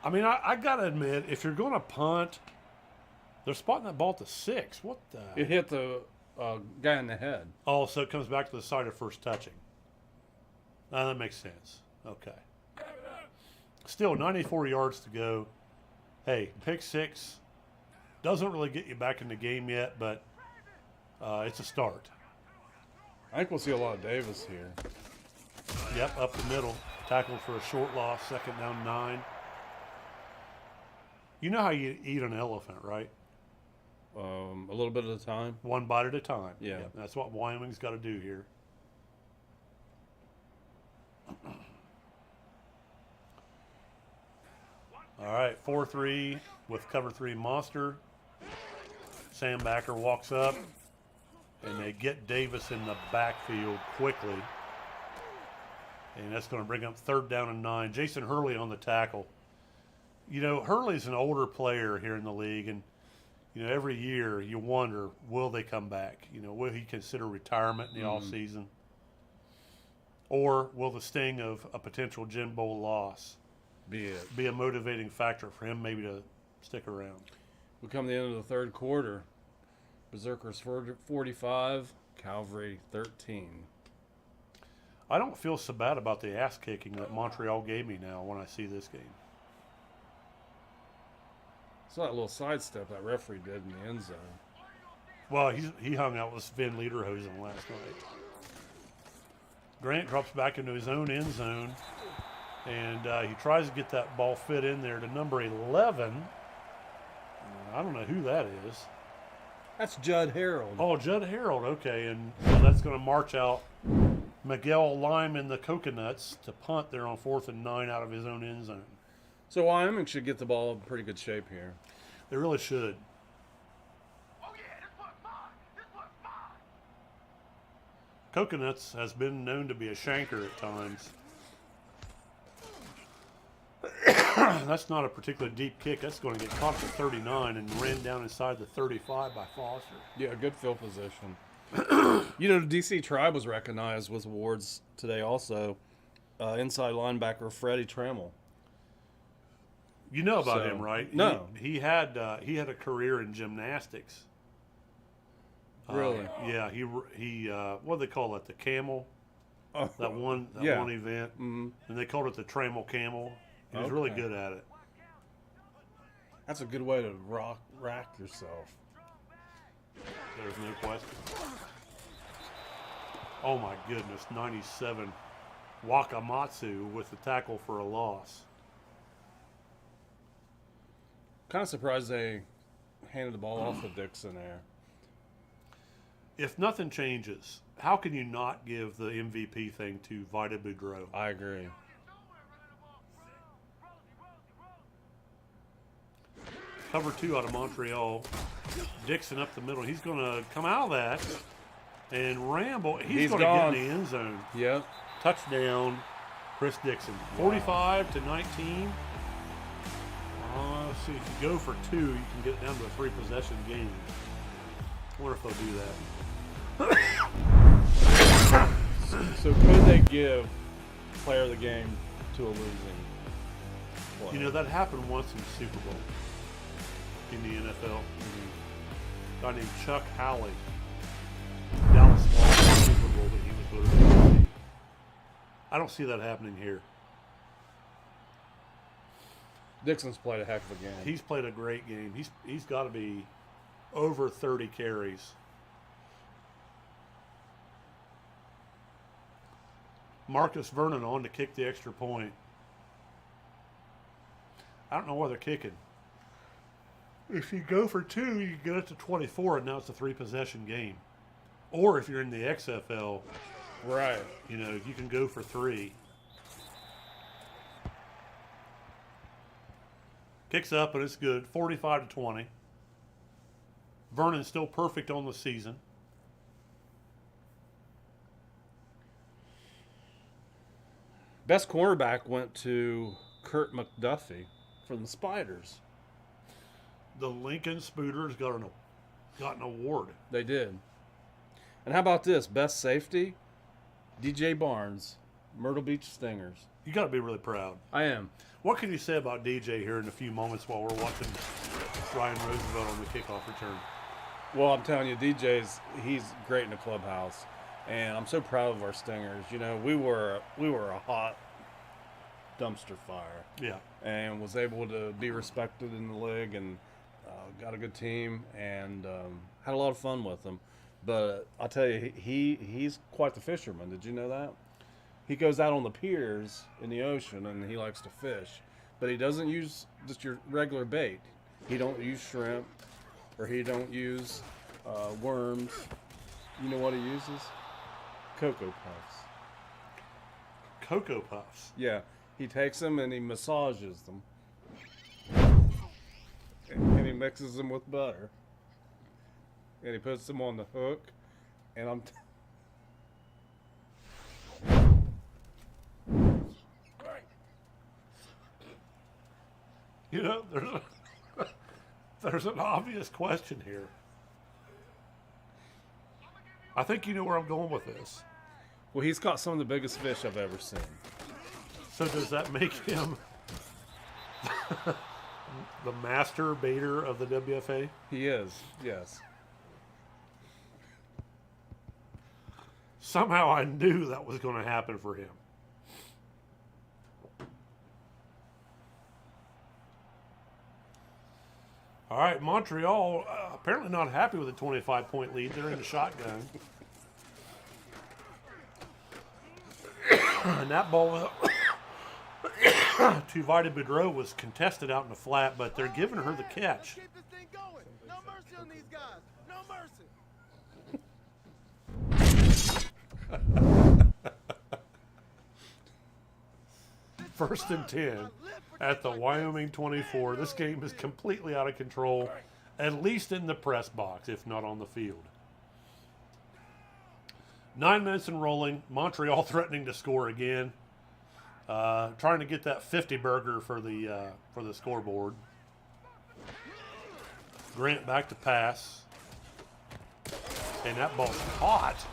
I mean, I got to admit, if you're going to punt, they're spotting that ball to 6. What the? It hit the guy in the head. Oh, so it comes back to the side of first touching. That makes sense. Okay. Still, 94 yards to go. Hey, pick 6 doesn't really get you back in the game yet, but it's a start. I think we'll see a lot of Davis here. Yep, up the middle. Tackled for a short loss, 2nd down 9. You know how you eat an elephant, right? A little bit at a time. One bite at a time. Yeah. Yep, that's what Wyoming's got to do here. All right, 4-3 with cover 3 monster. Sam Backer walks up, and they get Davis in the backfield quickly. And that's going to bring up 3rd down and 9. Jason Hurley on the tackle. You know, Hurley's an older player here in the league, and, you know, every year you wonder, will they come back? You know, will he consider retirement in the offseason? Or will the sting of a potential GenBowl loss be a motivating factor for him maybe to stick around? We come to the end of the 3rd quarter. Berserkers 45, Calvary 13. I don't feel so bad about the ass kicking that Montreal gave me now when I see this game. Saw that little sidestep that referee did in the end zone. Well, he hung out with Sven Lederhosen last night. Grant drops back into his own end zone, and he tries to get that ball fit in there to number 11. I don't know who that is. That's Judd Harold. Oh, Judd Harold, okay. And that's going to march out Miguel Lime in the Coconuts to punt there on 4th and 9 out of his own end zone. So Wyoming should get the ball in pretty good shape here. They really should. Coconuts has been known to be a shanker at times. That's not a particularly deep kick. That's going to get caught at the 39 and ran down inside the 35 by Foster. Yeah, good field position. You know, the DC Tribe was recognized with awards today also. Inside linebacker Freddie Trammell. You know about him, right? No. He had a career in gymnastics. Really? Yeah. He what do they call it? The camel. Oh, That one event, and they called it the Trammell Camel. He was really good at it. That's a good way to rack yourself. There's no question. Oh my goodness, 97. Wakamatsu with the tackle for a loss. Kind of surprised they handed the ball off to Dixon there. If nothing changes, how can you not give the MVP thing to Vida Boudreau? I agree. Cover 2 out of Montreal. Dixon up the middle. He's going to come out of that and ramble. He's going to get in the end zone. Yep. Touchdown, Chris Dixon. 45 to 19. Let's see, if you go for 2, you can get it down to a 3-possession game. I wonder if they'll do that. So could they give player of the game to a losing player? You know, that happened once in the Super Bowl in the NFL. A guy named Chuck Howley. Dallas lost the Super Bowl, but he was voted MVP. I don't see that happening here. Dixon's played a heck of a game. He's played a great game. He's got to be over 30 carries. Marcus Vernon on to kick the extra point. I don't know why they're kicking. If you go for 2, you can get it to 24, and now it's a 3-possession game. Or if you're in the XFL, right, you know, you can go for 3. Kicks up, and it's good. 45 to 20. Vernon's still perfect on the season. Best cornerback went to Kurt McDuffie from the Spiders. The Lincoln Spooters got an award. They did. And how about this? Best safety? DJ Barnes, Myrtle Beach Stingers. You got to be really proud. I am. What can you say about DJ here in a few moments while we're watching Ryan Roosevelt on the kickoff return? Well, I'm telling you, he's great in the clubhouse, and I'm so proud of our Stingers. You know, we were a hot dumpster fire. Yeah. And was able to be respected in the league, and got a good team, and had a lot of fun with them. But I'll tell you, he's quite the fisherman. Did you know that? He goes out on the piers in the ocean, and he likes to fish. But he doesn't use just your regular bait. He don't use shrimp, or he don't use worms. You know what he uses? Cocoa Puffs. Cocoa Puffs? Yeah. He takes them and he massages them. And he mixes them with butter. And he puts them on the hook. And You know, there's an obvious question here. I think you know where I'm going with this. Well, he's caught some of the biggest fish I've ever seen. So does that make him the master baiter of the WFA? He is, yes. Somehow I knew that was going to happen for him. All right, Montreal apparently not happy with a 25-point lead. They're in the shotgun. And that ball to Vida Boudreau was contested out in the flat, but they're giving her the catch. Keep this thing going. No mercy on these guys. No mercy. First and 10 at the Wyoming 24. This game is completely out of control, at least in the press box, if not on the field. 9 minutes and rolling. Montreal threatening to score again. Trying to get that 50 burger for the scoreboard. Grant back to pass. And that ball's caught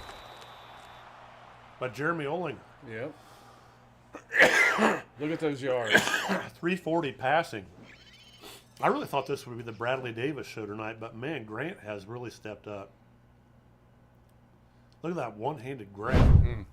by Jeremy Olinger. Yep. Look at those yards. 340 passing. I really thought this would be the Bradley Davis show tonight, but man, Grant has really stepped up. Look at that one-handed grab.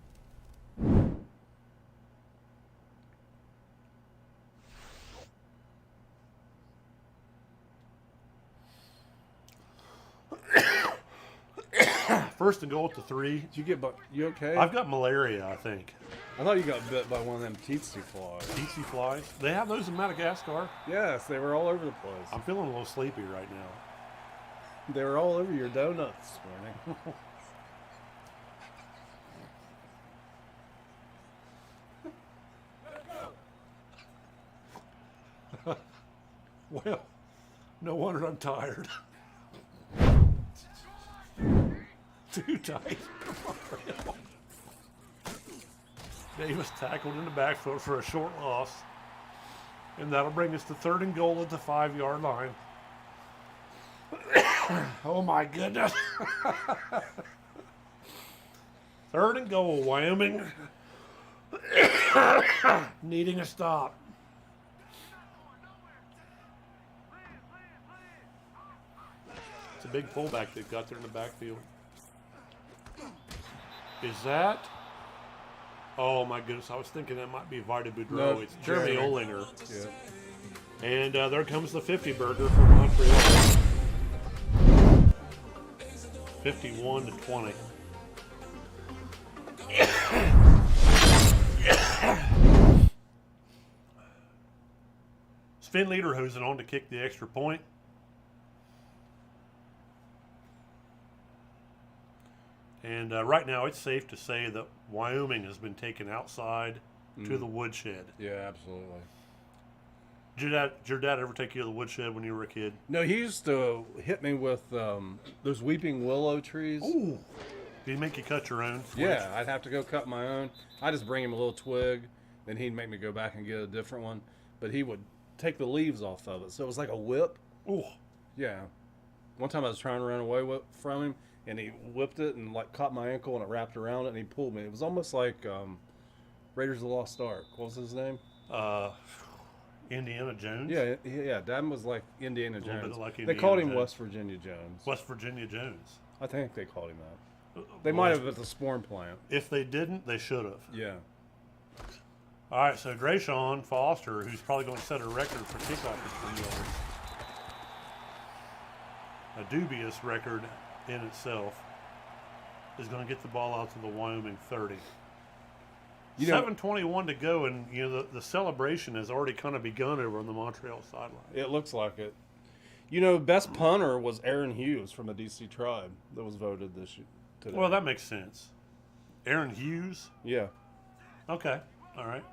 First and goal at the 3. Did you get you okay? I've got malaria, I think. I thought you got bit by one of them tsetse flies. Tsetse flies? They have those in Madagascar? Yes, they were all over the place. I'm feeling a little sleepy right now. They were all over your donuts this morning. Well, no wonder I'm tired. Too tight. Davis tackled in the backfield for a short loss. And that'll bring us to 3rd and goal at the 5-yard line. Oh my goodness. 3rd and goal, Wyoming. Needing a stop. It's a big pullback they've got there in the backfield. Is that? Oh my goodness! I was thinking that might be Vida Boudreau. No, It's Jeremy Jeremy. Olinger. Yeah. And there comes the 50 burger for Montreal. 51-20. Sven Lederhosen on to kick the extra point. And right now, it's safe to say that Wyoming has been taken outside to the woodshed. Yeah, absolutely. Did your dad ever take you to the woodshed when you were a kid? No, he used to hit me with those weeping willow trees. Ooh. Did he make you cut your own? Yeah, I'd have to go cut my own. I just bring him a little twig, then he'd make me go back and get a different one. But he would take the leaves off of it, so it was like a whip. Ooh. Yeah. One time I was trying to run away from him, and he whipped it and like caught my ankle and it wrapped around it, and he pulled me. It was almost like Raiders of the Lost Ark. What was his name? Indiana Jones. Yeah. Dad was like Indiana little Jones. bit like They Indiana called him Jones. West Virginia Jones. West Virginia Jones. I think they called him that. They might have at the Sporn plant. If they didn't, they should have. Yeah. All right, so Grayshawn Foster, who's probably going to set a record for kickoff return yards, a dubious record in itself, is going to get the ball out to the Wyoming 30. 7:21 to go, and the celebration has already kind of begun over on the Montreal sideline. It looks like it. Best punter was Aaron Hughes from the DC Tribe that was voted this year. Today. Well, that makes sense. Aaron Hughes? Yeah. Okay, all right.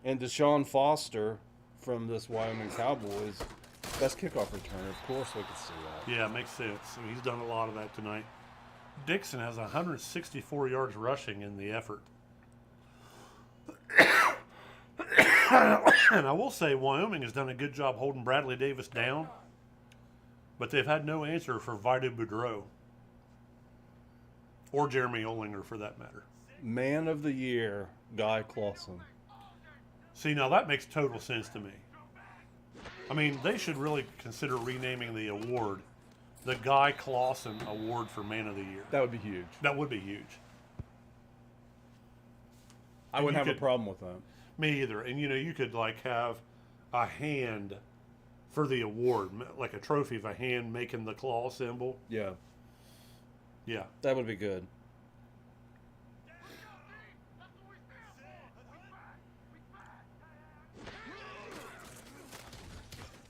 And Deshaun Foster from this Wyoming Cowboys, best kickoff returner. Of course we could see that. Yeah, it makes sense. I mean, he's done a lot of that tonight. Dixon has 164 yards rushing in the effort. And I will say Wyoming has done a good job holding Bradley Davis down, but they've had no answer for Vido Boudreau or Jeremy Olinger for that matter. Man of the Year, Guy Clausen. See, now that makes total sense to me. I mean, they should really consider renaming the award the Guy Clausen Award for Man of the Year. That would be huge. That would be huge. I wouldn't have a problem with that. Me either. And, you could, have a hand for the award, like a trophy of a hand making the claw symbol. Yeah. Yeah. That would be good.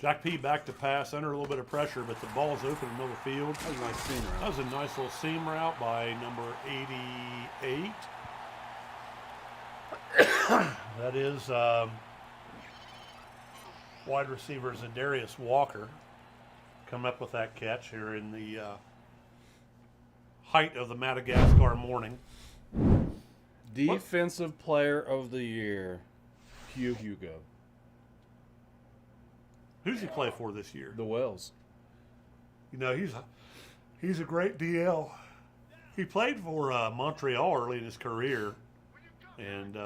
Jack P. back to pass under a little bit of pressure, but the ball's open in the middle of the field. That was a nice seam route. That was a nice little seam route by number 88. That is wide receiver Zadarius Walker come up with that catch here in the height of the Madagascar morning. Defensive Player of the Year, Hugh Hugo. Who's he play for this year? The Wells. He's a great DL. He played for Montreal early in his career, and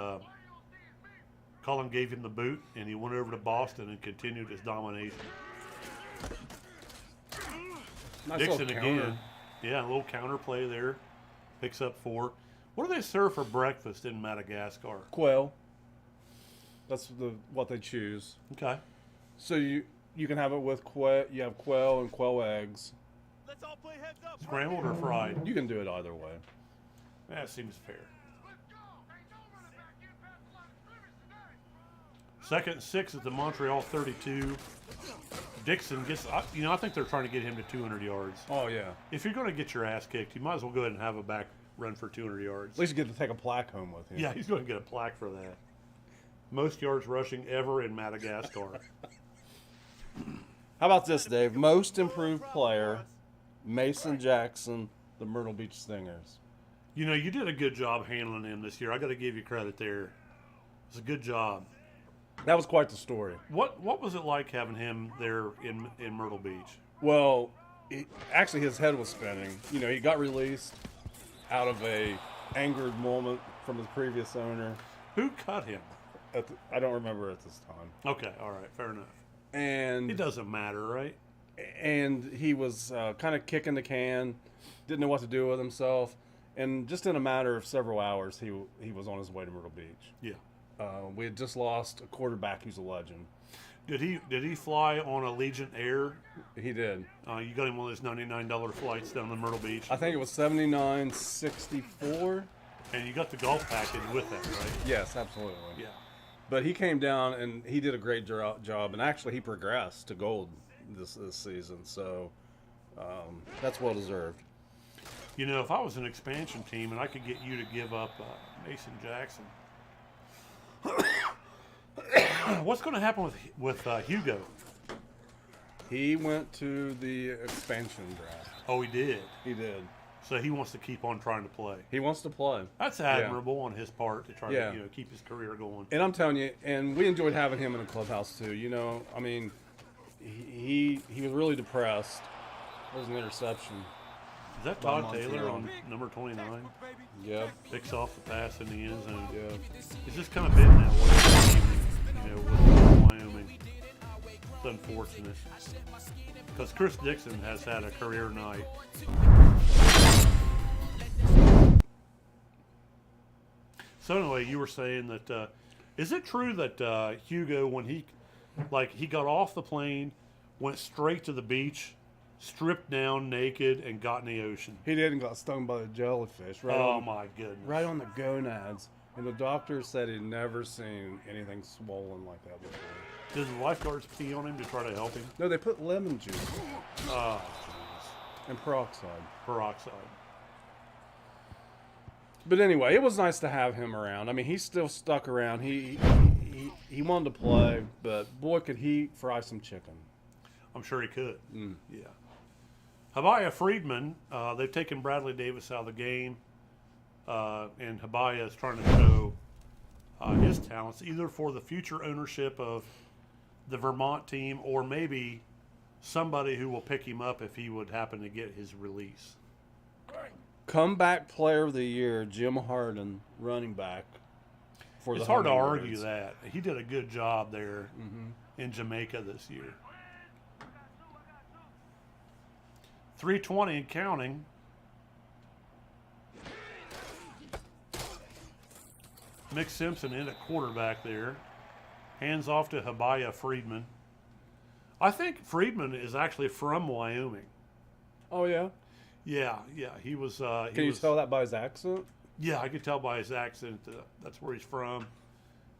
Cullen gave him the boot, and he went over to Boston and continued his domination. Nice Dixon again. Yeah, a little counter play there. Picks up 4. What do they serve for breakfast in Madagascar? Quail. That's what they choose. Okay. So you can have it with quail. You have quail and quail eggs. Let's all play heads up. Scrambled or fried? You can do it either way. That seems fair. 2nd and 6 at the Montreal 32. Dixon gets, I think they're trying to get him to 200 yards. Oh, yeah. If you're going to get your ass kicked, you might as well go ahead and have a back run for 200 yards. At least you get to take a plaque home with you. Yeah, he's going to get a plaque for that. Most yards rushing ever in Madagascar. How about this, Dave? Most improved player, Mason Jackson, the Myrtle Beach Stingers. You did a good job handling him this year. I got to give you credit there. It was a good job. That was quite the story. What was it like having him there in Myrtle Beach? Well, actually his head was spinning. He got released out of a angered moment from his previous owner. Who cut him? I don't remember at this time. Okay, all right, fair enough. And it doesn't matter, right? And he was kind of kicking the can, didn't know what to do with himself, and just in a matter of several hours, he was on his way to Myrtle Beach. Yeah. We had just lost a quarterback who's a legend. Did he fly on Allegiant Air? He did. You got him one of those $99 flights down to Myrtle Beach. I think it was $79.64. And you got the golf package with that, right? Yes, absolutely. Yeah. But he came down and he did a great job, and actually he progressed to gold this season. So that's well deserved. If I was an expansion team and I could get you to give up Mason Jackson. What's going to happen with Hugo? He went to the expansion draft. Oh, he did? He did. So he wants to keep on trying to play. He wants to play. That's admirable on his part to try to keep his career going. And I'm telling you, and we enjoyed having him in the clubhouse too. He was really depressed. There was an interception. Is that by Todd Taylor Montreal. on number 29? Yep. Picks off the pass in the end zone. Yeah. It's just kind of been that way, with Wyoming. It's unfortunate. Because Chris Dixon has had a career night. So anyway, you were saying that, is it true that Hugo, when he got off the plane, went straight to the beach, stripped down naked, and got in the ocean? He didn't got stung by a jellyfish. Right Oh on, my goodness. right on the gonads. And the doctor said he'd never seen anything swollen like that before. Did the lifeguards pee on him to try to help him? No, they put lemon juice Oh, jeez. and peroxide. Peroxide. But anyway, it was nice to have him around. I mean, he's still stuck around. He wanted to play, but boy, could he fry some chicken. I'm sure he could. Mm. Yeah. Habaya Friedman, they've taken Bradley Davis out of the game, and Habaya is trying to show his talents either for the future ownership of the Vermont team or maybe somebody who will pick him up if he would happen to get his release. Comeback player of the year, Jim Harden, running back. For It's the hard to Hummingbirds. argue that. He did a good job there Mm-hmm. in Jamaica this year. 320 and counting. Mick Simpson in at quarterback there. Hands off to Habaya Friedman. I think Friedman is actually from Wyoming. Oh yeah. Yeah. He was. Can you tell that by his accent? Yeah, I could tell by his accent that's where he's from.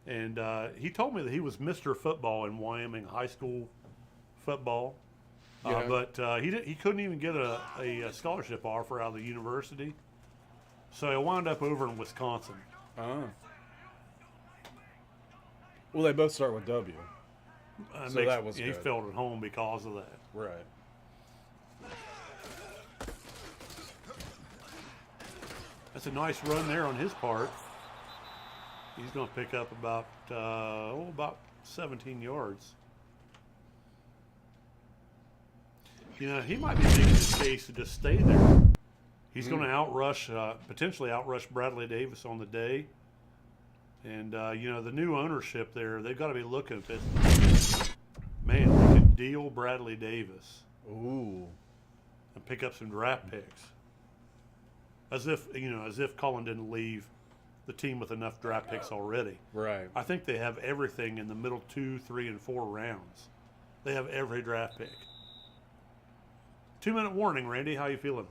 And he told me that he was Mr. Football in Wyoming high school football. Yeah. But he couldn't even get a scholarship offer out of the university. So he wound up over in Wisconsin. Ah. Well, they both start with W. So that was he good. felt at home because of that. Right. That's a nice run there on his part. He's going to pick up about 17 yards. He might be making his case to just stay there. He's going to potentially outrush Bradley Davis on the day. And, the new ownership there, they've got to be looking at this. Man, they could deal Bradley Davis Ooh. and pick up some draft picks. As if Colin didn't leave the team with enough draft picks already. Right. I think they have everything in the middle 2, 3, and 4 rounds. They have every draft pick. 2-minute warning, Randy. How you feeling?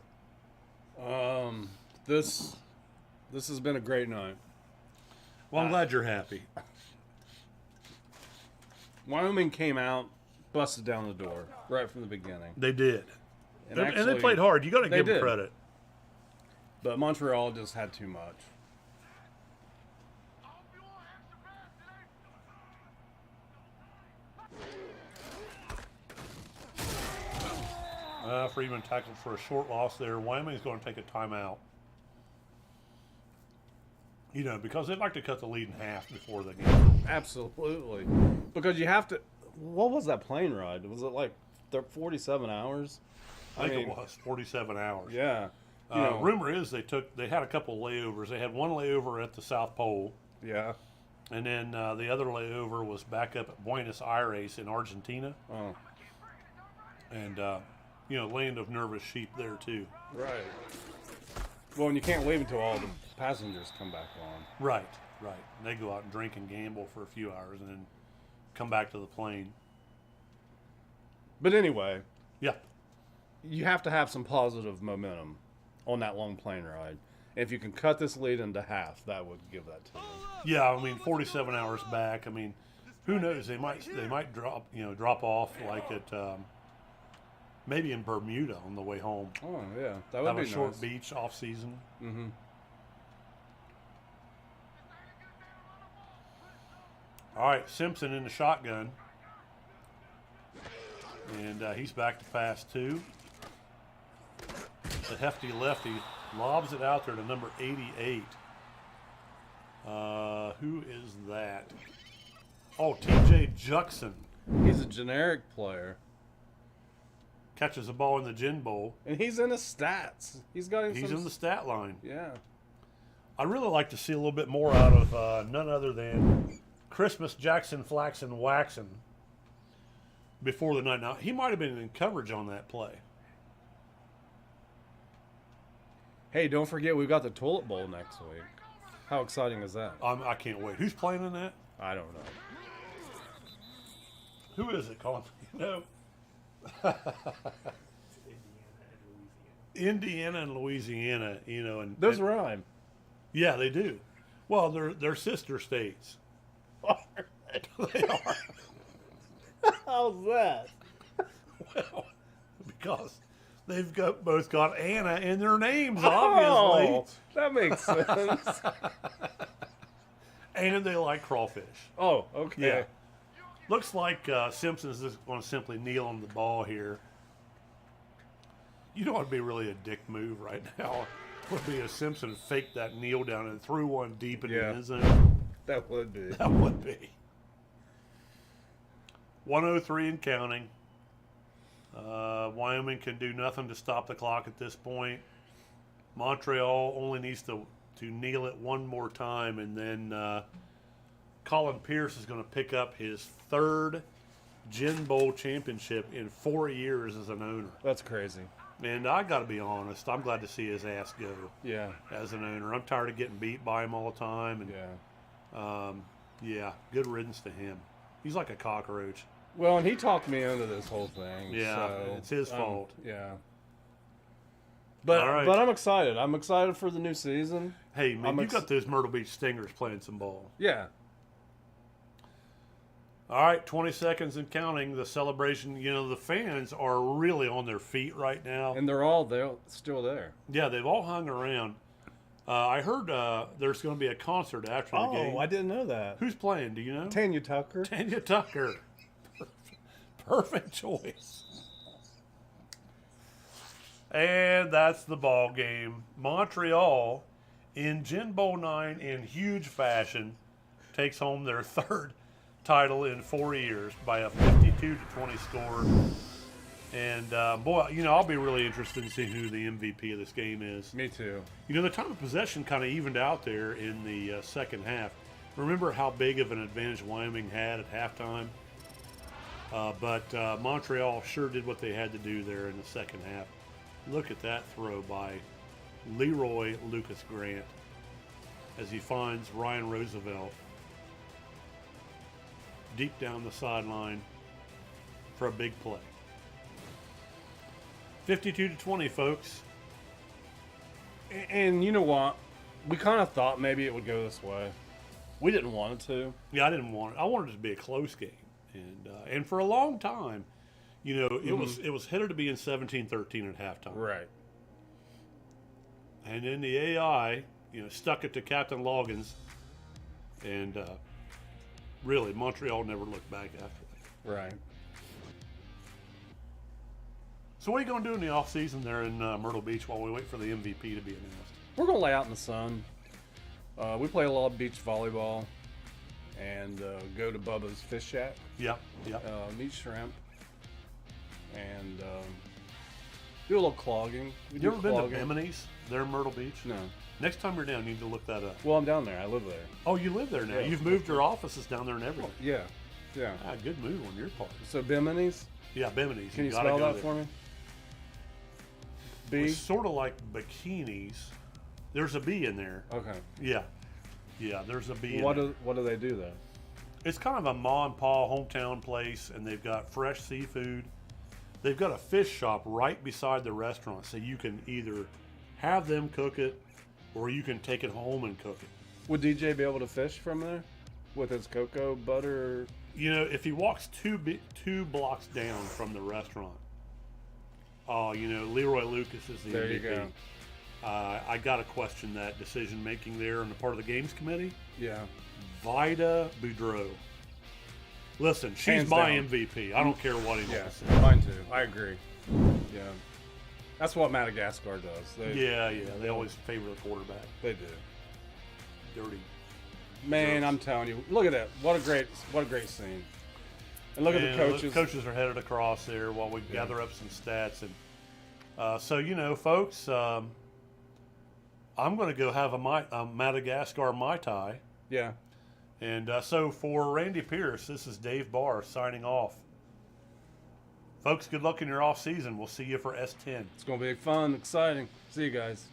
This has been a great night. Well, I'm glad you're happy. Wyoming came out, busted down the door right from the beginning. They did. And they actually, played hard. You got to they give them did. credit. But Montreal just had too much. Freeman tackled for a short loss there. Wyoming's going to take a timeout. Because they'd like to cut the lead in half before the game. Absolutely. Because you have to... What was that plane ride? Was it like 47 hours? I think it was 47 hours. Yeah. Rumor is they had a couple of layovers. They had one layover at the South Pole, Yeah. and then the other layover was back up at Buenos Aires in Argentina, Oh. and land of nervous sheep there too. Right. Well, and you can't leave until all the passengers come back on. Right. And they go out and drink and gamble for a few hours, and then come back to the plane. But anyway, Yeah. you have to have some positive momentum on that long plane ride. If you can cut this lead into half, that would give that to you. Yeah, 47 hours back. Who knows? They might drop off like at maybe in Bermuda on the way home. Oh, yeah. That would Have be a short nice. beach off season. Mm-hmm. All right, Simpson in the shotgun, and he's back to pass 2. The hefty lefty lobs it out there to number 88. Who is that? Oh, T.J. Juxon. He's a generic player. catches the ball in the GenBowl. And he's in his stats. He's in the stat line. Yeah. I'd really like to see a little bit more out of none other than Christmas Jackson Flaxen Waxen before the night. Now, he might have been in coverage on that play. Hey, don't forget we've got the Toilet Bowl next week. How exciting is that? I can't wait. Who's playing in that? I don't know. Who is it, Colin? You know? Indiana and Louisiana, you know, and Those rhyme. yeah, they do. Well, they're sister states. They are. How's that? Well, because they've both got Anna in their names, obviously. Oh, that makes sense. And they like crawfish. Oh, okay. Yeah. Looks like Simpson's just going to simply kneel on the ball here. You know what would be really a dick move right now? Would be if Simpson faked that kneel down and threw one deep in the end zone. That would be. That would be. 103 and counting. Wyoming can do nothing to stop the clock at this point. Montreal only needs to kneel it one more time, and then Colin Pierce is going to pick up his third GenBowl championship in 4 years as an owner. That's crazy. And I got to be honest, I'm glad to see his ass go. Yeah. As an owner, I'm tired of getting beat by him all the time. And yeah, good riddance to him. He's like a cockroach. Well, and he talked me into this whole thing. Yeah, so, it's his fault. Yeah. But All right. but I'm excited. I'm excited for the new season. Hey, man, you got those Myrtle Beach Stingers playing some ball. Yeah. All right, 20 seconds and counting. The celebration, you know, the fans are really on their feet right now. And they're all there, still there. Yeah, they've all hung around. I heard there's going to be a concert after the game. Oh, I didn't know that. Who's playing? Do you know? Tanya Tucker. Tanya Tucker. Perfect choice. And that's the ball game. Montreal, in GenBowl IX in huge fashion, takes home their third title in 4 years by a 52-20 score. And boy, you know, I'll be really interested in seeing who the MVP of this game is. Me too. You know, the time of possession kind of evened out there in the second half. Remember how big of an advantage Wyoming had at halftime? But Montreal sure did what they had to do there in the second half. Look at that throw by Leroy Lucas Grant as he finds Ryan Roosevelt deep down the sideline for a big play. 52-20, folks. And you know what? We kind of thought maybe it would go this way. We didn't want it to. Yeah, I didn't want it. I wanted it to be a close game, and for a long time, you know, it was headed to be in 17-13 at halftime. Right. And then the AI, you know, stuck it to Captain Loggins, and really Montreal never looked back after that. Right. So what are you going to do in the off season there in Myrtle Beach while we wait for the MVP to be announced? We're going to lay out in the sun. We play a lot of beach volleyball and go to Bubba's Fish Shack. Yeah. Meat shrimp and do a little clogging. You ever been to Bimini's there in Myrtle Beach? No. Next time you're down, you need to look that up. Well, I'm down there. I live there. Oh, you live there now. Yeah. You've moved your offices down there and everything. Yeah. Ah, good move on your part. So Bimini's? Yeah, Bimini's. Can you gotta spell go that there. for me? It's B? sort of like bikinis. There's a B in there. Okay. Yeah, there's a B in What there. do they do there? It's kind of a ma and pa hometown place, and they've got fresh seafood. They've got a fish shop right beside the restaurant, so you can either have them cook it, or you can take it home and cook it. Would DJ be able to fish from there with his cocoa butter? You know, if he walks two blocks down from the restaurant, you know, Leroy Lucas is the There MVP. you go. I got to question that decision making there on the part of the games committee. Yeah. Vida Boudreau. Listen, she's Hands my down. MVP. I don't care what anyone Yeah. says. Mine too. I agree. Yeah. That's what Madagascar does. Yeah. They always favor the quarterback. They do. Dirty. Man, Jerks. I'm telling you, look at that. What a great scene. And look at the coaches. The coaches are headed across there while we gather up some stats. And so, you know, folks, I'm going to go have a Madagascar Mai Tai. Yeah. And so for Randy Pierce, this is Dave Barr signing off. Folks, good luck in your off season. We'll see you for S10. It's going to be fun, exciting. See you guys.